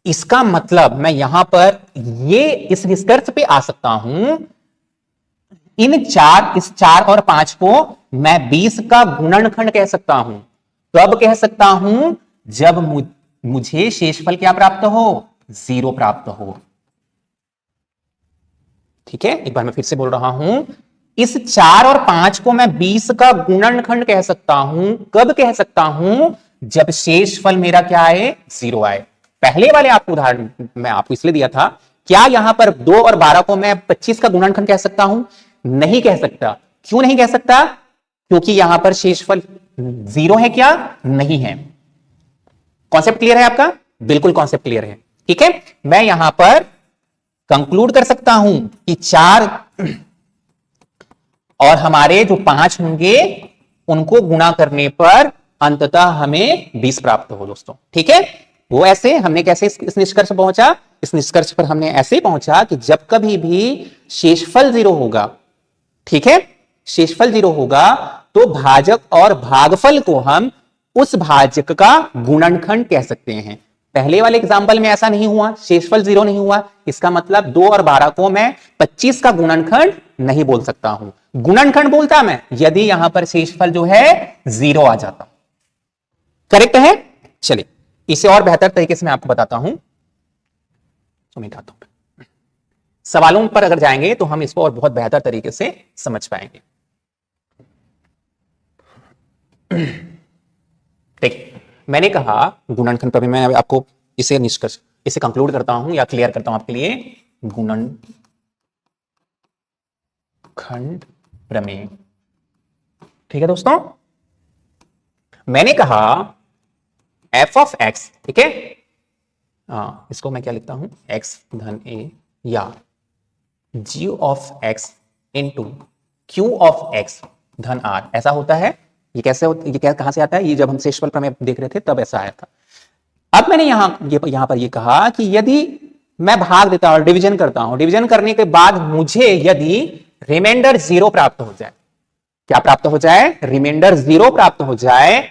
इसका मतलब मैं यहां पर ये इस निष्कर्ष पे आ सकता हूं, इस 4 और 5 को मैं 20 का गुणनखंड कह सकता हूं। कब कह सकता हूं, जब मुझे शेषफल क्या प्राप्त हो, 0 प्राप्त हो। ठीक है, एक बार मैं फिर से बोल रहा हूं, इस 4 और 5 को मैं 20 का गुणनखंड कह सकता हूं। कब कह सकता हूं, जब शेषफल मेरा क्या आए, 0 आए। पहले वाले आपको उदाहरण मैं आपको इसलिए दिया था, क्या यहां पर 2 और 12 को मैं 25 का गुणनखंड कह सकता हूं, नहीं कह सकता। क्यों नहीं कह सकता, क्योंकि यहां पर शेषफल 0 है क्या, नहीं है। कॉन्सेप्ट क्लियर है आपका, बिल्कुल कॉन्सेप्ट क्लियर है। ठीक है, मैं यहां पर कंक्लूड कर सकता हूं कि 4 और हमारे जो 5 होंगे उनको गुणा करने पर अंततः हमें 20 प्राप्त हो दोस्तों। ठीक है, वो ऐसे हमने कैसे इस निष्कर्ष पहुंचा, इस निष्कर्ष पर हमने ऐसे पहुंचा कि जब कभी भी शेषफल 0 होगा, ठीक है, शेषफल 0 होगा, तो भाजक और भागफल को हम उस भाजक का गुणनखंड कह सकते हैं। पहले वाले एग्जांपल में ऐसा नहीं हुआ, शेषफल 0 नहीं हुआ, इसका मतलब 2 और 12 को मैं 25 का गुणनखंड नहीं बोल सकता हूं। गुणनखंड बोलता मैं यदि यहां पर शेषफल जो है 0 आ जाता। करेक्ट है। चलिए इसे और बेहतर तरीके से मैं आपको बताता हूं, तो मिटाता हूं। सवालों पर अगर जाएंगे तो हम इसको और बहुत बेहतर तरीके से समझ पाएंगे। ठीक, मैंने कहा गुणनखंड प्रमेय, मैं आपको इसे निष्कर्ष इसे कंक्लूड करता हूं या क्लियर करता हूं आपके लिए। गुणनखंड प्रमेय, ठीक है दोस्तों। मैंने कहा f ऑफ x, ठीक है, इसको मैं क्या लिखता हूं, x धन a या g of x into q of x धन r, ऐसा होता है। ये कैसे होता, ये कहां से आता है, ये जब हम शेषफल प्रमेय देख रहे थे तब ऐसा आया था। अब मैंने यहां पर ये कहा कि यदि मैं भाग देता हूं, डिवीजन करता हूं, डिवीजन करने के बाद मुझे यदि रिमाइंडर 0 प्राप्त हो जाए, क्या प्राप्त हो जाए, रिमाइंडर 0 प्राप्त हो जाए,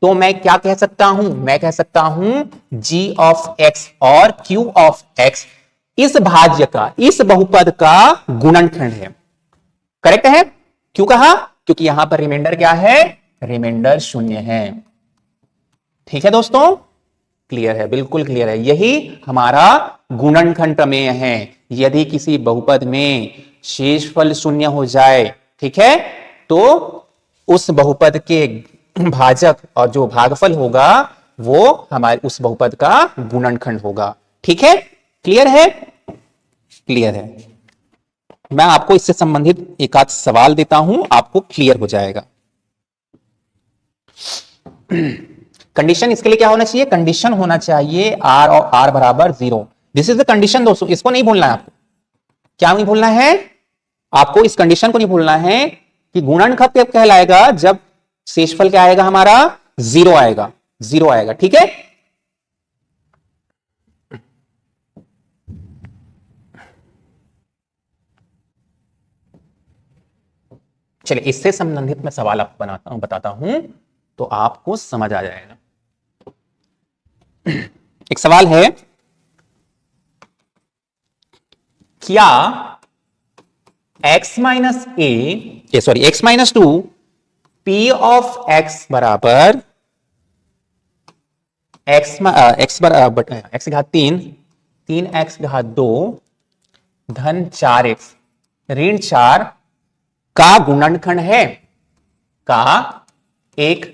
तो मैं क्या कह सकता हूं, मैं कह सकता हूं g ऑफ x और q ऑफ x इस भाज्य का, इस बहुपद का गुणनखंड है। करेक्ट है। क्यों कहा, क्योंकि यहां पर रिमाइंडर क्या है, रिमाइंडर 0 है। ठीक है दोस्तों, क्लियर है, बिल्कुल क्लियर है। यही हमारा गुणनखंड प्रमेय है। यदि किसी बहुपद में शेषफल 0 हो जाए, ठीक है, तो उस बहुपद के भाजक और जो भागफल होगा वो हमारे उस बहुपद का गुणनखंड होगा। ठीक है, क्लियर है, क्लियर है। मैं आपको इससे संबंधित एक आध सवाल देता हूं, आपको क्लियर हो जाएगा। कंडीशन इसके लिए क्या होना चाहिए, कंडीशन होना चाहिए r और r बराबर 0। दिस इज द कंडीशन दोस्तों, इसको नहीं भूलना है आपको। क्या नहीं भूलना है आपको, इस कंडीशन को नहीं भूलना है कि गुणनखंड कब कहलाएगा, जब शेषफल क्या आएगा हमारा, 0 आएगा, 0 आएगा। ठीक है, चलिए इससे संबंधित मैं सवाल आपको बताता हूं तो आपको समझ आ जाएगा। एक सवाल है, क्या x minus A sorry x minus 2 p of x बराबर x घात 3 3x घात 2 धन 4x ऋण 4 का गुणनखंड है, का एक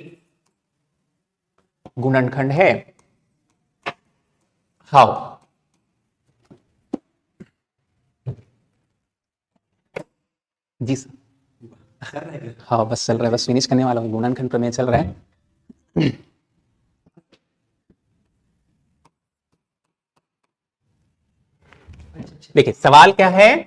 गुणनखंड है। हाउ, जी सर, हाँ बस चल रहा है, बस फिनिश करने वाला हूं, गुणनखंड प्रमेय चल रहा है। देखिए सवाल क्या है,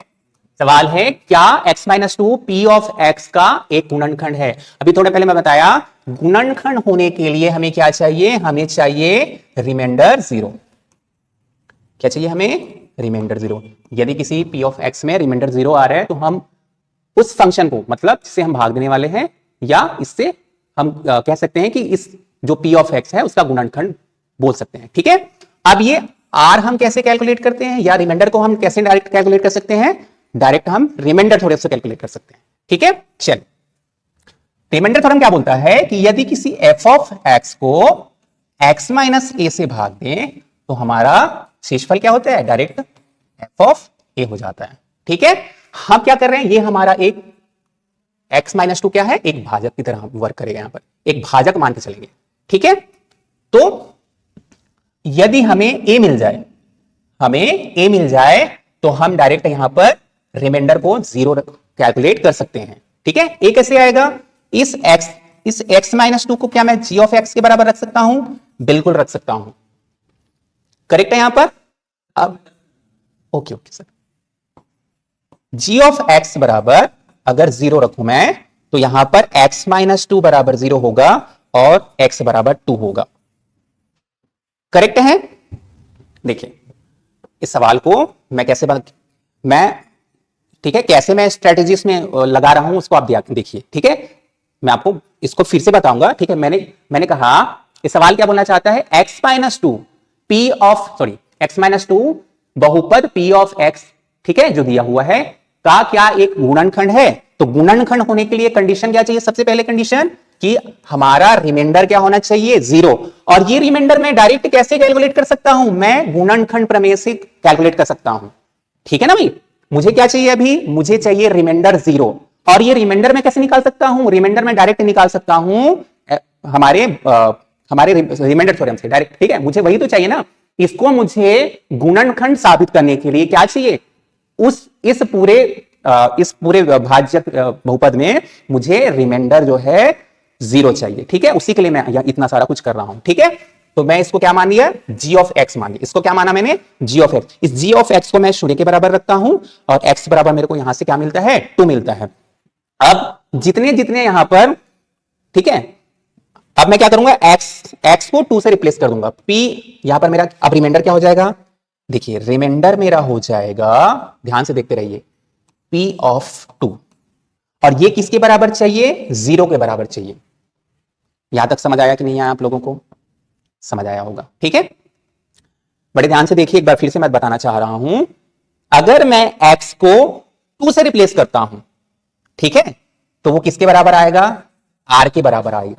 सवाल है क्या x minus 2 p of x का एक गुणनखंड है। अभी थोड़े पहले मैं बताया, गुणनखंड होने के लिए हमें क्या चाहिए, हमें चाहिए रिमाइंडर 0। क्या चाहिए हमें, रिमाइंडर 0। यदि किसी p ऑफ x में रिमाइंडर 0 आ रहा है तो हम उस फंक्शन को, मतलब जिसे हम भाग देने वाले हैं, या इससे हम कह सकते हैं कि इस जो p ऑफ x है उसका गुणनखंड बोल सकते हैं। ठीक है, अब ये r हम कैसे कैलकुलेट करते हैं, या रिमाइंडर को हम कैसे डायरेक्ट कैलकुलेट कर सकते हैं, डायरेक्ट हम रिमाइंडर थोड़े से कैलकुलेट कर सकते हैं। ठीक है, चल रिमाइंडर थ्योरम क्या बोलता है कि यदि किसी f ऑफ x को x माइनस a से भाग दें तो हमारा शेषफल क्या होता है, डायरेक्ट f ऑफ a हो जाता है। ठीक है, हम क्या कर रहे हैं, ये हमारा एक x माइनस 2 क्या है, एक भाजक की तरह वर्क करेगा, यहां पर एक भाजक मान के चलेंगे। ठीक है, तो यदि हमें a मिल जाए, हमें a मिल जाए तो हम डायरेक्ट यहां पर रिमाइंडर को 0 कैलकुलेट कर सकते हैं। ठीक है, a कैसे आएगा, इस x माइनस 2 को क्या मैं g ऑफ x के बराबर रख सकता हूं, बिल्कुल रख सकता हूं। करेक्ट है यहां पर। अब okay sir, g of x बराबर अगर 0 रखूं मैं तो यहां पर x माइनस 2 बराबर 0 होगा और x बराबर 2 होगा। करेक्ट है। देखिए इस सवाल को मैं कैसे ठीक है, कैसे मैं स्ट्रेटेजीज में लगा रहा हूं उसको आप देखिए। ठीक है, मैं आपको इसको फिर से बताऊंगा। ठीक है, मैंने कहा इस सवाल क्या बोलना चाहता है, x minus 2 p of x minus 2 बहुपद p ऑफ x, ठीक है, जो दिया हुआ है, का क्या एक गुणनखंड है। तो गुणनखंड होने के लिए कंडीशन क्या चाहिए, सबसे पहले कंडीशन कि हमारा रिमाइंडर क्या होना चाहिए, 0। और ये रिमाइंडर मैं डायरेक्ट कैसे कैलकुलेट कर सकता हूं, मैं गुणनखंड प्रमेय से कैलकुलेट कर सकता हूं। ठीक है ना भाई, मुझे क्या चाहिए अभी, मुझे चाहिए रिमाइंडर 0। और ये रिमाइंडर मैं कैसे निकाल सकता हूं, रिमाइंडर मैं डायरेक्ट निकाल सकता हूं हमारे रिमाइंडर थ्योरम से डायरेक्ट। ठीक है, मुझे वही तो चाहिए ना, इसको मुझे गुणनखंड साबित करने के लिए क्या चाहिए, इस पूरे भाज्य बहुपद में मुझे रिमाइंडर जो है 0 चाहिए। ठीक है, उसी के लिए मैं इतना सारा कुछ कर रहा हूं। ठीक है, तो मैं इसको क्या मान लिया, g ऑफ x मान लिया। इसको क्या माना मैंने, g ऑफ x। इस g ऑफ x को मैं 0 के बराबर रखता हूं और x बराबर मेरे को यहां से क्या मिलता है, 2 मिलता है। अब जितने जितने यहां पर, ठीक है, अब मैं क्या करूंगा, x को 2 से रिप्लेस कर दूंगा। p यहां पर मेरा अब रिमाइंडर क्या हो जाएगा, देखिए रिमाइंडर मेरा हो जाएगा, ध्यान से देखते रहिए, p ऑफ 2। और ये किसके बराबर चाहिए, 0 के बराबर चाहिए। यहां तक समझ आया कि नहीं आया आप लोगों को, समझ आया होगा। ठीक है, बड़े ध्यान से देखिए, एक बार फिर से मैं बताना चाह रहा हूं, अगर मैं x को 2 से रिप्लेस करता हूं, ठीक है, तो वो किसके बराबर आएगा, r के बराबर आएगा।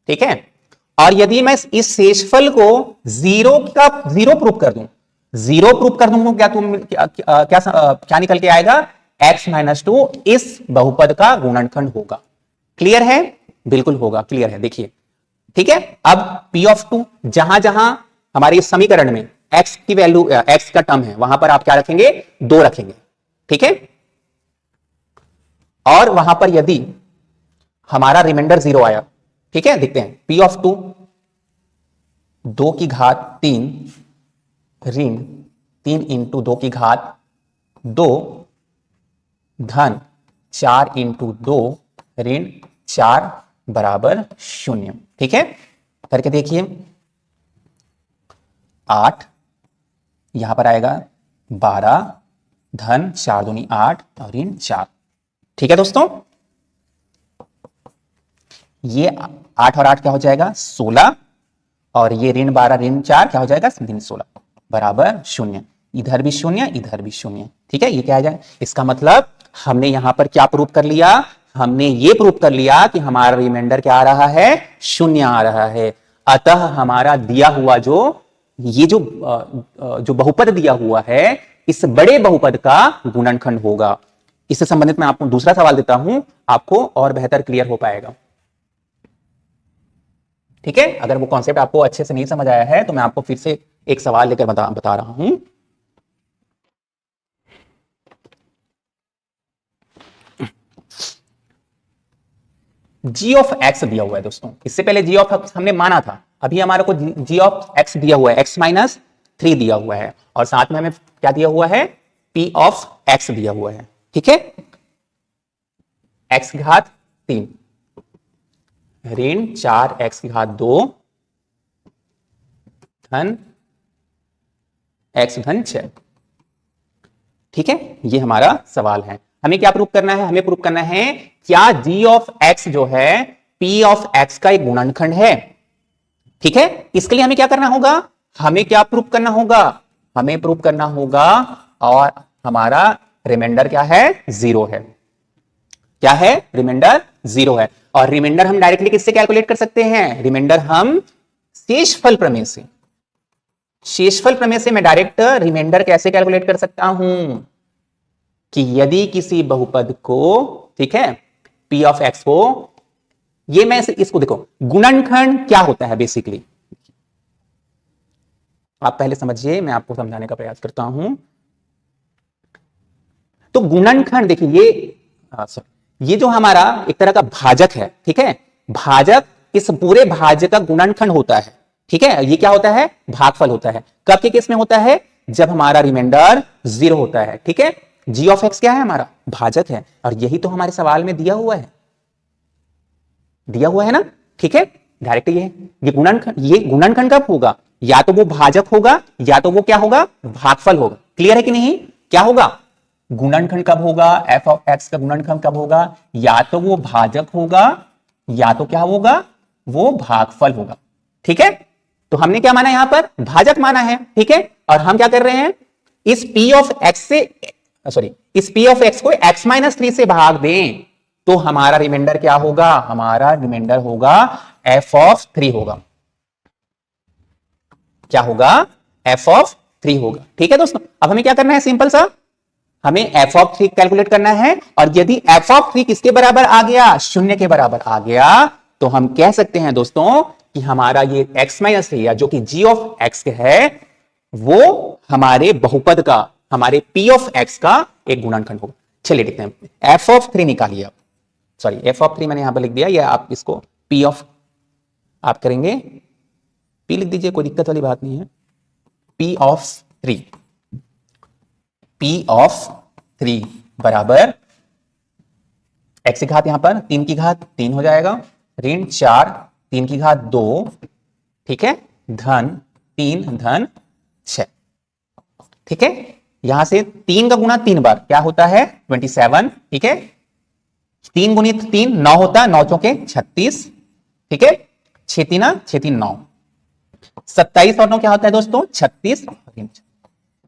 ठीक है, और यदि मैं इस शेषफल को 0 प्रूफ कर दूं, 0 प्रूफ कर दूं, क्या निकल के आएगा, x माइनस 2 इस बहुपद का गुणनखंड होगा। क्लियर है, बिल्कुल होगा, क्लियर है। देखिए, ठीक है, अब p ऑफ 2, जहां जहां हमारे इस समीकरण में x की वैल्यू, x का टर्म है, वहां पर आप क्या रखेंगे, 2 रखेंगे। ठीक है, और वहां पर यदि हमारा रिमाइंडर 0 आया, ठीक है, देखते हैं, p ऑफ 2 2 की घात 3 ऋण 3 इंटू 2 की घात 2 धन 4 इंटू 2 ऋण 4 बराबर 0। ठीक है, करके देखिए, 8 यहां पर आएगा 12 धन 4 दूनी 8 और ऋण 4। ठीक है दोस्तों, ये 8 और 8 क्या हो जाएगा, 16, और ये ऋण 12 ऋण 4 क्या हो जाएगा, ऋण 16 बराबर 0। इधर भी 0, इधर भी 0। ठीक है, ये क्या आ जाए, इसका मतलब हमने यहां पर क्या प्रूव कर लिया, हमने ये प्रूव कर लिया कि हमारा रिमाइंडर क्या आ रहा है, 0 आ रहा है। अतः हमारा दिया हुआ जो बहुपद दिया हुआ है, इस बड़े बहुपद का गुणनखंड होगा। इससे संबंधित मैं आपको दूसरा सवाल देता हूं, आपको और बेहतर क्लियर हो पाएगा। ठीक है, अगर वो कॉन्सेप्ट आपको अच्छे से नहीं समझ आया है तो मैं आपको फिर से एक सवाल लेकर बता रहा हूं। g ऑफ x दिया हुआ है दोस्तों, इससे पहले g ऑफ x हमने माना था, अभी हमारे को g ऑफ x दिया हुआ है, x माइनस 3 दिया हुआ है, और साथ में हमें क्या दिया हुआ है, p ऑफ x दिया हुआ है। ठीक है, x की घात 3 ऋण 4 x की घात 2 धन x धन 6। ठीक है, ये हमारा सवाल है। हमें क्या प्रूव करना है, हमें प्रूव करना है क्या g ऑफ x जो है p ऑफ x का एक गुणनखंड है। ठीक है, इसके लिए हमें क्या करना होगा, हमें क्या प्रूव करना होगा, हमें प्रूव करना होगा, और हमारा रिमाइंडर क्या है, 0 है। क्या है, रिमाइंडर 0 है। और रिमाइंडर हम डायरेक्टली किससे कैलकुलेट कर सकते हैं, रिमाइंडर हम शेषफल प्रमेय से, शेषफल प्रमेय से मैं डायरेक्ट रिमाइंडर कैसे कैलकुलेट कर सकता हूं, कि यदि किसी बहुपद को, ठीक है, p ऑफ x को, ये मैं इसको देखो, गुणनखंड क्या होता है बेसिकली, आप पहले समझिए, मैं आपको समझाने का प्रयास करता हूं। तो गुणनखंड देखिए, ये जो हमारा एक तरह का भाजक है, ठीक है, भाजक इस पूरे भाज्य का गुणनखंड होता है। ठीक है, ये क्या होता है, भागफल होता है। कब के केस में होता है, जब हमारा रिमाइंडर 0 होता है। ठीक है, g ऑफ x क्या है, हमारा भाजक है, और यही तो हमारे सवाल में दिया हुआ है ना। ठीक है, डायरेक्ट ये गुणनखंड कब होगा, या तो वो भाजक होगा, या तो वो क्या होगा, भागफल होगा। क्लियर है कि नहीं, क्या होगा, गुणनखंड कब होगा, f ऑफ x का गुणनखंड कब होगा, या तो वो भाजक होगा, या तो क्या होगा, वो भागफल होगा। ठीक है, तो हमने क्या माना, यहां पर भाजक माना है। ठीक है, और हम क्या कर रहे हैं, इस p ऑफ x को x माइनस 3 से भाग दें, तो हमारा रिमाइंडर क्या होगा, हमारा रिमाइंडर होगा f(3) होगा। क्या होगा, f(3) होगा। ठीक है दोस्तों, अब हमें क्या करना है, सिंपल सा हमें f(3) कैलकुलेट करना है। और यदि f(3) किसके बराबर आ गया, शून्य के बराबर आ गया, तो हम कह सकते हैं दोस्तों कि हमारा ये x माइनस है, या जो कि g ऑफ x है, वो हमारे बहुपद का, हमारे p ऑफ x का एक गुणनखंड होगा। चलिए देखते हैं, f(3) निकालिए आप, सॉरी f(3) मैंने यहां पर लिख दिया, या आप इसको p ऑफ, आप करेंगे p लिख दीजिए, कोई दिक्कत वाली बात नहीं है। p(3) p(3) बराबर x की घात, यहां पर 3 की घात 3 हो जाएगा, ऋण 4 3 की घात 2, ठीक है, धन 3 धन 6। ठीक है, यहां से 3 का गुणा 3 बार क्या होता है, 27। ठीक है, 3 गुणित 3 9 होता है, 9 चौके 36। ठीक है, 6 3 9, 27 और 9 क्या होता है दोस्तों, 36।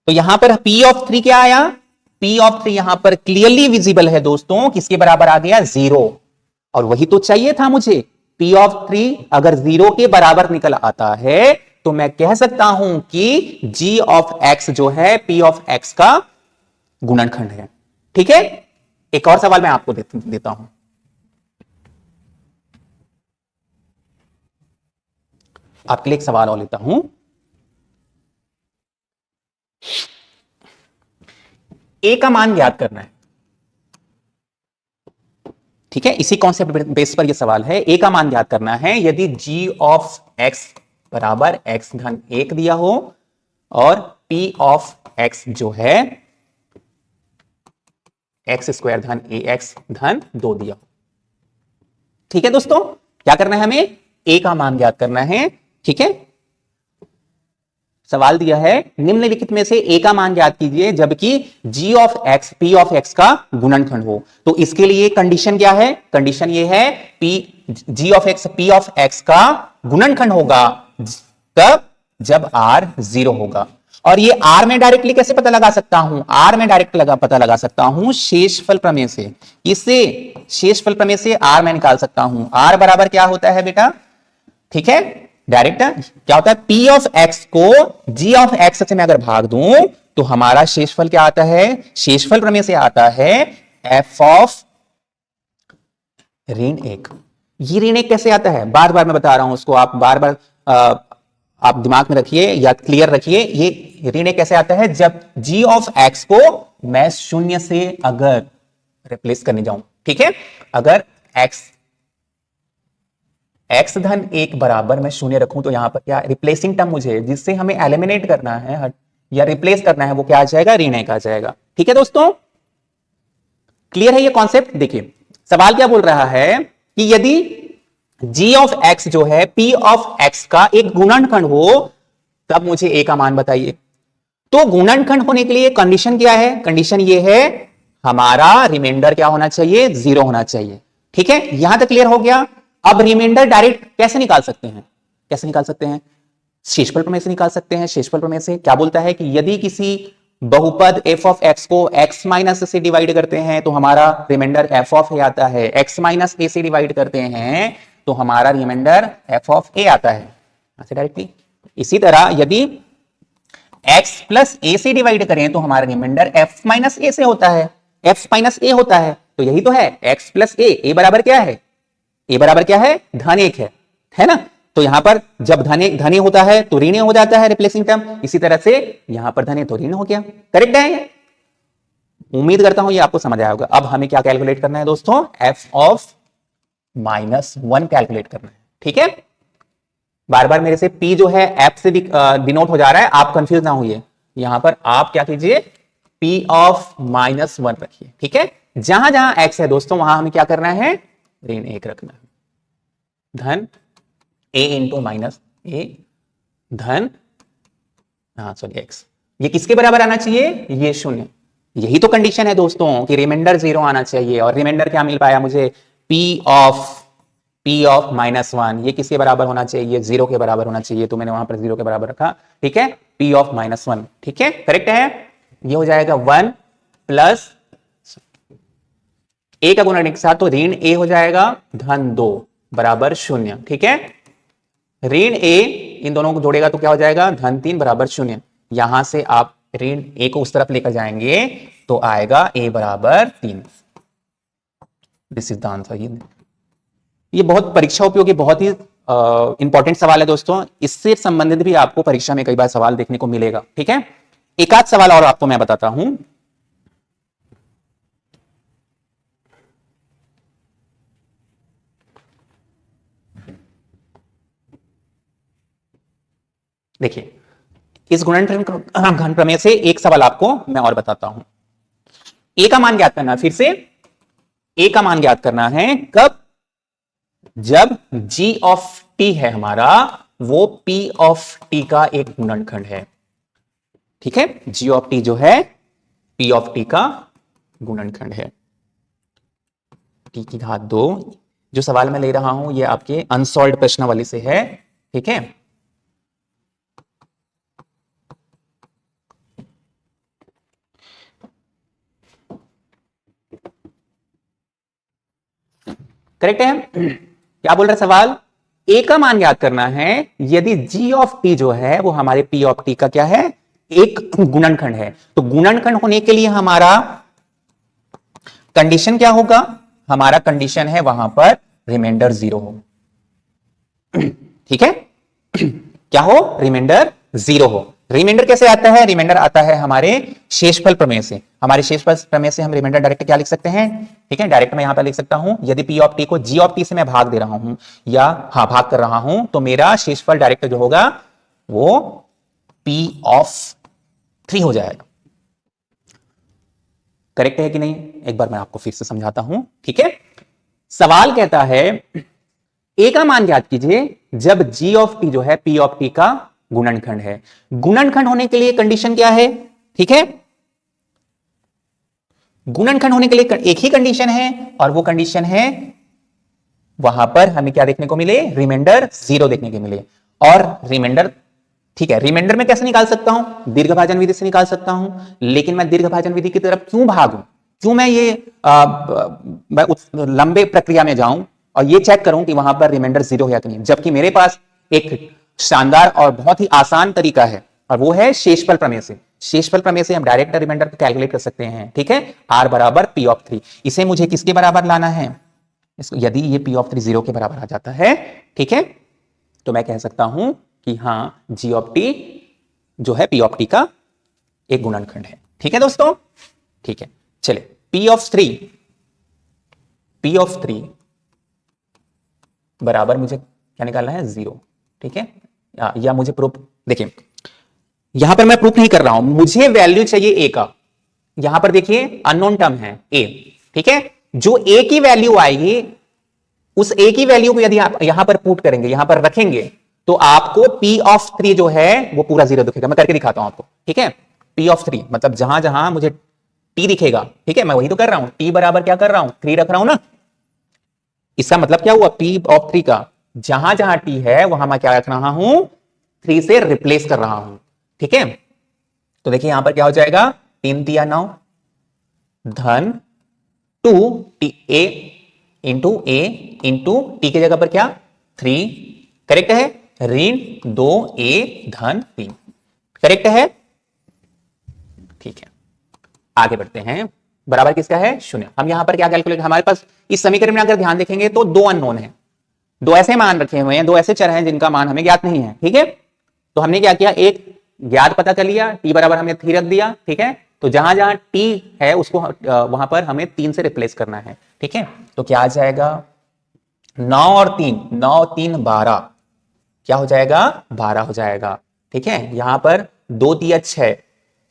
तो यहां पर p(3) क्या आया, p(3) यहां पर क्लियरली विजिबल है दोस्तों, किसके बराबर आ गया, 0। और वही तो चाहिए था मुझे, p(3) अगर 0 के बराबर निकल आता है तो मैं कह सकता हूं कि g ऑफ x जो है p ऑफ x का गुणनखंड है। ठीक है, एक और सवाल मैं आपको देता हूं। आपके लिए एक सवाल और लेता हूं। a का मान ज्ञात करना है। ठीक है, इसी कॉन्सेप्ट बेस पर यह सवाल है, a का मान ज्ञात करना है। यदि g ऑफ x बराबर x धन 1 दिया हो और p ऑफ x जो है x² धन ax धन 2 दिया हो। ठीक है दोस्तों, क्या करना है हमें, a का मान ज्ञात करना है। ठीक है, सवाल दिया है निम्नलिखित में से a का मान ज्ञात कीजिए जबकि g of x p of x का गुणनखंड हो। तो इसके लिए कंडीशन क्या है, कंडीशन ये है g of x p of x का गुणनखंड होगा तब जब r 0 होगा। और ये r में डायरेक्टली कैसे पता लगा सकता हूं, r में डायरेक्ट पता लगा सकता हूं शेषफल प्रमेय से। इससे शेषफल प्रमेय से r मैं निकाल सकता हूं। r बराबर क्या होता है बेटा, ठीक है, डायरेक्ट क्या होता है, p ऑफ x को g ऑफ x से मैं अगर भाग दूं तो हमारा शेषफल क्या आता है, शेषफल प्रमेय से आता है f ऑफ ऋण 1। ये ऋण 1 कैसे आता है, बार बार मैं बता रहा हूं उसको, आप बार बार आप दिमाग में रखिए या क्लियर रखिए। ये ऋण 1 कैसे आता है, जब g ऑफ x को मैं शून्य से अगर रिप्लेस करने जाऊं। ठीक है, अगर x धन 1 बराबर मैं शून्य रखूं तो यहां पर क्या रिप्लेसिंग टर्म मुझे जिससे हमें एलिमिनेट करना है या रिप्लेस करना है वो क्या आ जाएगा, ऋण 1 आ जाएगा। ठीक है दोस्तों, क्लियर है ये कॉन्सेप्ट। देखिए सवाल क्या बोल रहा है कि यदि g ऑफ x जो है p ऑफ x का एक गुणनखंड हो तब मुझे a का मान बताइए। तो गुणनखंड होने के लिए कंडीशन क्या है, कंडीशन ये है हमारा रिमाइंडर क्या होना चाहिए, 0 होना चाहिए। ठीक है, यहां तक क्लियर हो गया। अब रिमाइंडर डायरेक्ट कैसे निकाल सकते हैं, कैसे निकाल सकते हैं, शेषफल प्रमेय से निकाल सकते हैं। शेषफल प्रमेय से क्या बोलता है कि यदि किसी बहुपद f ऑफ x को x माइनस से डिवाइड करते हैं तो हमारा रिमाइंडर f ऑफ a आता है, x माइनस a से डिवाइड करते हैं तो हमारा रिमाइंडर f ऑफ a आता है ऐसे डायरेक्टली। इसी तरह यदि x प्लस a से डिवाइड करें तो हमारा रिमाइंडर f माइनस a से होता है, f माइनस a होता है। तो यही तो है x प्लस a बराबर क्या है, a बराबर क्या है, धन 1 है ना। तो यहां पर जब धन होता है तो ऋण हो जाता है रिप्लेसिंग टर्म, इसी तरह से यहां पर धन तो ऋण हो गया। करेक्ट है, उम्मीद करता हूं ये आपको समझ आया होगा। अब हमें क्या कैलकुलेट करना है दोस्तों, f ऑफ -1 कैलकुलेट करना है। ठीक है, बार बार मेरे से p जो है f से डिनोट हो जा रहा है, आप कंफ्यूज ना होइए। यहां पर आप क्या कीजिए, p ऑफ -1 रखिए। ठीक है, जहां जहां x है दोस्तों वहां हमें क्या करना है, ऋण 1 रखना है, धन a इंटू माइनस a धन सॉरी x। ये किसके बराबर आना चाहिए, ये 0। यही तो कंडीशन है दोस्तों कि रिमाइंडर 0 आना चाहिए। और रिमाइंडर क्या मिल पाया मुझे, p ऑफ -1, ये किसके बराबर होना चाहिए, 0 के बराबर होना चाहिए। तो मैंने वहां पर 0 के बराबर रखा। ठीक है, p ऑफ -1, ठीक है, करेक्ट है। ये हो जाएगा 1 प्लस ए का गुणन एक साथ, तो ऋण ए हो जाएगा धन 2 बराबर 0। ठीक है, ऋण ए इन दोनों को जोड़ेगा तो क्या हो जाएगा, धन 3 बराबर 0। यहां से आप ऋण ए को उस तरफ लेकर जाएंगे तो आएगा ए बराबर 3। This is the answer. ये बहुत परीक्षा उपयोगी, बहुत ही इंपॉर्टेंट सवाल है दोस्तों। इससे संबंधित भी आपको परीक्षा में कई बार सवाल देखने को मिलेगा। ठीक है, एक आध सवाल और आपको मैं बताता हूं। देखिए, इस गुणनखंड घन प्रमेय से एक सवाल आपको मैं और बताता हूं। ए का मान ज्ञात करना है, फिर से ए का मान ज्ञात करना है कब, जब g ऑफ t है हमारा वो p ऑफ t का एक गुणनखंड है। ठीक है, g ऑफ t जो है p ऑफ t का गुणनखंड है। t की घात 2, जो सवाल मैं ले रहा हूं ये आपके अनसॉल्व्ड प्रश्नावली से है। ठीक है, करेक्ट है। क्या बोल रहा है सवाल, ए का मान याद करना है यदि g ऑफ t जो है वो हमारे p ऑफ t का क्या है, एक गुणनखंड है। तो गुणनखंड होने के लिए हमारा कंडीशन क्या होगा, हमारा कंडीशन है वहां पर रिमाइंडर 0 हो। ठीक है, क्या हो, रिमाइंडर 0 हो। रिमाइंडर कैसे आता है, रिमाइंडर आता है हमारे शेषफल प्रमेय से। हमारे शेषफल प्रमेय से हम रिमाइंडर डायरेक्ट क्या लिख सकते हैं, ठीक है, डायरेक्ट मैं यहां पर लिख सकता हूं यदि p ऑफ t को g ऑफ t से मैं भाग दे रहा हूं या भाग कर रहा हूं तो मेरा शेषफल डायरेक्ट जो होगा वो p ऑफ 3 हो जाएगा। करेक्ट है कि नहीं, एक बार मैं आपको फिर से समझाता हूं। ठीक है, सवाल कहता है a का मान ज्ञात कीजिए जब g ऑफ t जो है p ऑफ t का गुणनखंड है। गुणनखंड होने के लिए कंडीशन क्या है, ठीक है, गुणनखंड होने के लिए एक ही कंडीशन है और वो कंडीशन है वहां पर हमें क्या देखने को मिले, रिमाइंडर 0 देखने को मिले। और रिमाइंडर, ठीक है, रिमाइंडर में कैसे निकाल सकता हूं, दीर्घभाजन विधि से निकाल सकता हूं। लेकिन मैं दीर्घभाजन विधि की तरफ क्यों भागूं, क्यों मैं ये लंबे प्रक्रिया में जाऊं और ये चेक करूं कि वहां पर रिमाइंडर 0 है या नहीं, जबकि मेरे पास एक शानदार और बहुत ही आसान तरीका है और वो है शेषफल प्रमेय से। शेषफल प्रमेय से हम डायरेक्ट रिमाइंडर को कैलकुलेट कर सकते हैं। ठीक है, r बराबर p ऑफ 3। इसे मुझे किसके बराबर लाना है, इसको यदि ये p ऑफ 3 0 के बराबर आ जाता है, ठीक है, तो मैं कह सकता हूं कि हाँ g ऑफ t जो है p ऑफ t का एक गुणनखंड है। ठीक है दोस्तों, ठीक है, चले p ऑफ 3 बराबर मुझे क्या निकालना है, 0। ठीक है, या मुझे प्रूफ, देखिए यहां पर मैं प्रूफ नहीं कर रहा हूं, मुझे वैल्यू चाहिए a का। यहां पर देखिए अननोन टर्म है a, ठीक है, जो a की वैल्यू आएगी उस a की वैल्यू को यदि आप यहां पर पुट करेंगे, यहां पर रखेंगे तो आपको p ऑफ 3 जो है वो पूरा 0 दिखेगा। मैं करके दिखाता हूं आपको। ठीक है, p ऑफ 3 मतलब जहां जहां मुझे t दिखेगा, ठीक है, मैं वही तो कर रहा हूं, t बराबर क्या कर रहा हूं, 3 रख रहा हूं ना। इसका मतलब क्या हुआ, p ऑफ 3 का जहां जहां t है वहां मैं क्या रख रहा हूं, 3 से रिप्लेस कर रहा हूं। ठीक है, तो देखिए यहां पर क्या हो जाएगा, 3 तिया 9 धन 2 a इंटू टी की जगह पर क्या 3, करेक्ट है, ऋण 2a धन 3, करेक्ट है। ठीक है, आगे बढ़ते हैं। बराबर किसका है, 0। हम यहां पर क्या कैलकुलेट, हमारे पास इस समीकरण में अगर ध्यान देखेंगे तो 2 अननोन है, 2 ऐसे मान रखे हुए हैं, 2 ऐसे चर हैं जिनका मान हमें ज्ञात नहीं है। ठीक है, तो हमने क्या किया, एक ज्ञात पता कर लिया, t बराबर हमने 3 रख दिया। ठीक है, तो जहां जहां t है उसको वहां पर हमें 3 से रिप्लेस करना है। ठीक है, तो क्या आ जाएगा, 9 और 3, 9 3 12, क्या हो जाएगा, 12 हो जाएगा। ठीक है, यहां पर 2 तिया 6,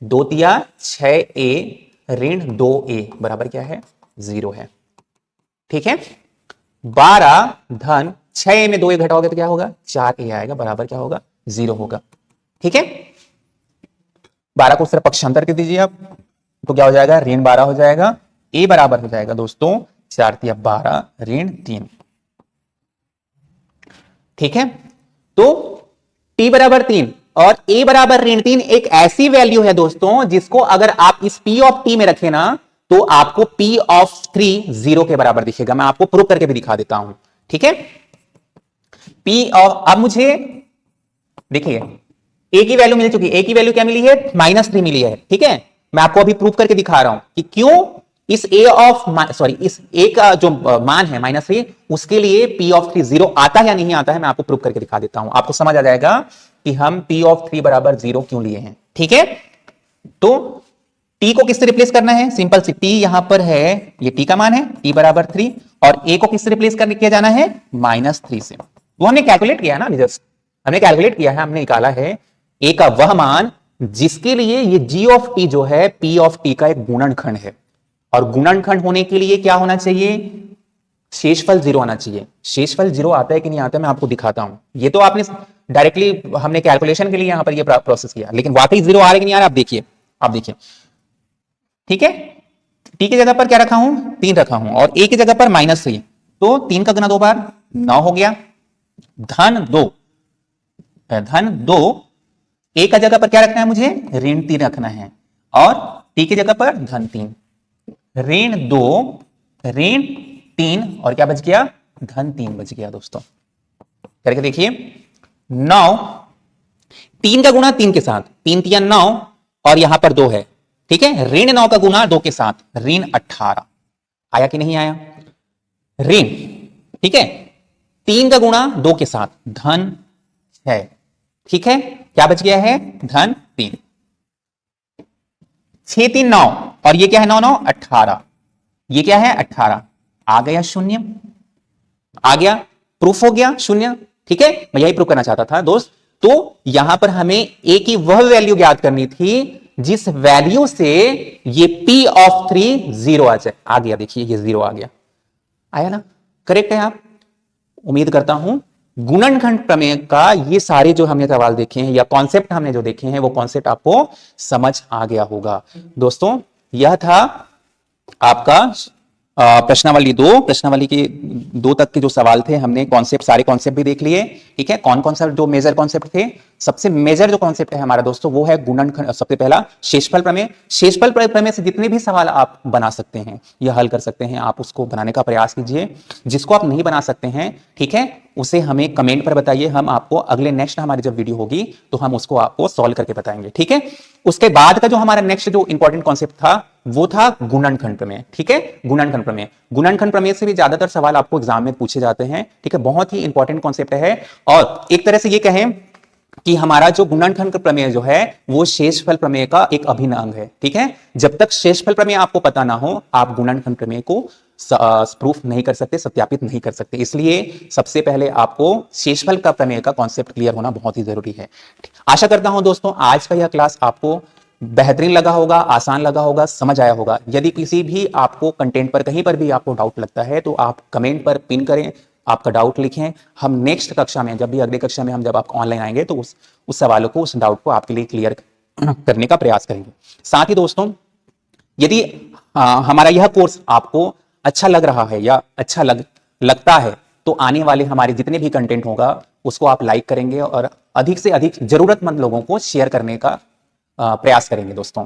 2 तिया 6a ऋण 2a बराबर क्या है, 0 है। ठीक है, 12 धन 6a में 2a घटाओगे तो क्या होगा, 4a आएगा, बराबर क्या होगा, 0 होगा। ठीक है, 12 को उस तरफ पक्षांतर कर दीजिए आप, तो क्या हो जाएगा, ऋण 12 हो जाएगा। a बराबर हो जाएगा दोस्तों 4 तिया 12 ऋण 3। ठीक है, तो t बराबर 3 और a बराबर ऋण 3 एक ऐसी वैल्यू है दोस्तों जिसको अगर आप इस p ऑफ t में रखें ना तो आपको P ऑफ 3 0 के बराबर दिखेगा। मैं आपको प्रूव करके भी दिखा देता हूं, ठीक है। P ऑफ, अब मुझे देखिए A की वैल्यू मिल चुकी है। A की वैल्यू क्या मिली है? -3 मिली है, ठीक है। मैं आपको अभी प्रूव करके दिखा रहा हूं कि क्यों इस A ऑफ सॉरी इस A का जो मान है -3, उसके लिए P ऑफ 3 0 आता है या नहीं आता है, मैं आपको प्रूव करके दिखा देता हूं। आपको समझ आ जाएगा कि हम P ऑफ 3 बराबर 0 क्यों लिए हैं, ठीक है। तो T को किससे रिप्लेस करना है? सिंपल सी, T यहां पर है, ये T का मान है, T बराबर 3, और A को किससे रिप्लेस करने किया जाना है? -3 से। वो हमने कैलकुलेट किया है ना, जस्ट हमने कैलकुलेट किया है, हमने निकाला है A का वह मान जिसके लिए ये G ऑफ T जो है P ऑफ T का एक गुणनखंड है। और गुणनखंड होने के लिए क्या होना चाहिए? शेषफल 0 आना चाहिए। शेषफल 0 आता है कि नहीं आता है, मैं आपको दिखाता हूं। ये तो आपने डायरेक्टली हमने कैलकुलेशन के लिए यहां पर ये प्रोसेस किया, लेकिन वाकई 0 आ रहा है कि नहीं आ रहा, आप देखिए, आप देखिए, ठीक है। T की जगह पर क्या रखा हूं? 3 रखा हूं, और A की जगह पर -3, तो 3 का गुना 2 बार 9 हो गया, धन 2, A का जगह पर क्या रखना है मुझे? ऋण 3 रखना है, और T की जगह पर धन 3, ऋण 2, ऋण 3, और क्या बच गया? धन 3 बच गया दोस्तों। करके देखिए, 9, 3 का गुणा 3 के साथ, 3 3 9, और यहां पर 2 है, ठीक है। ऋण 9 का गुणा 2 के साथ, ऋण 18 आया कि नहीं आया? ऋण, ठीक है, 3 का गुणा 2 के साथ, धन 6, ठीक है। क्या बच गया है? धन 3। 6 3 9, और ये क्या है? 9 9 18, ये क्या है? 18, आ गया शून्य, आ गया, प्रूफ हो गया शून्य, ठीक है। मैं यही प्रूफ करना चाहता था दोस्त। तो यहां पर हमें A की वह वैल्यू ज्ञात करनी थी जिस वैल्यू से ये P ऑफ 3 0 आ जाए। आ गया, देखिए ये 0 आ गया, आया ना? करेक्ट है आप? उम्मीद करता हूं गुणनखंड प्रमेय का ये सारे जो हमने सवाल देखे हैं या कॉन्सेप्ट हमने जो देखे हैं वो कॉन्सेप्ट आपको समझ आ गया होगा। दोस्तों यह था आपका प्रश्नावली 2। प्रश्नावली के 2 तक के जो सवाल थे, हमने कॉन्सेप्ट, सारे कॉन्सेप्ट भी देख लिए, ठीक है। कौन कौन सा जो मेजर कॉन्सेप्ट थे? सबसे मेजर जो कॉन्सेप्ट है हमारा दोस्तों वो है गुणनखंड। सबसे पहला शेषफल प्रमेय। शेषफल प्रमेय से जितने भी सवाल आप बना सकते हैं या हल कर सकते हैं, आप उसको बनाने का प्रयास कीजिए। जिसको आप नहीं बना सकते हैं, ठीक है, उसे हमें कमेंट पर बताइए। हम आपको अगले नेक्स्ट हमारी जब वीडियो होगी तो हम उसको आपको सॉल्व करके बताएंगे, ठीक है। उसके बाद का जो हमारा नेक्स्ट जो इंपॉर्टेंट कॉन्सेप्ट था वो था गुणनखंड प्रमेय, ठीक है। गुणनखंड प्रमेय, गुणनखंड प्रमेय से भी ज्यादातर सवाल आपको एग्जाम में पूछे जाते हैं, ठीक है। बहुत ही इंपॉर्टेंट कॉन्सेप्ट है, और एक तरह से ये कहें कि हमारा जो गुणनखंड प्रमेय जो है वो शेषफल प्रमेय का एक अभिन्न अंग है, ठीक है। जब तक शेषफल प्रमेय आपको पता ना हो, आप गुणनखंड प्रमेय को प्रूफ नहीं कर सकते, सत्यापित नहीं कर सकते। इसलिए सबसे पहले आपको शेषफल का प्रमेय का कॉन्सेप्ट क्लियर होना बहुत ही जरूरी है। आशा करता हूं दोस्तों आज का यह क्लास आपको बेहतरीन लगा होगा, आसान लगा होगा, समझ आया होगा। यदि किसी भी आपको कंटेंट पर कहीं पर भी आपको डाउट लगता है तो आप कमेंट पर पिन करें, आपका डाउट लिखें। हम नेक्स्ट कक्षा में, जब भी अगली कक्षा में हम जब आप ऑनलाइन आएंगे तो उस सवालों को, उस डाउट को आपके लिए क्लियर करने का प्रयास करेंगे। साथ ही दोस्तों यदि हमारा यह कोर्स आपको अच्छा लग रहा है या अच्छा लगता है तो आने वाले हमारे जितने भी कंटेंट होगा उसको आप लाइक करेंगे और अधिक से अधिक जरूरतमंद लोगों को शेयर करने का प्रयास करेंगे दोस्तों।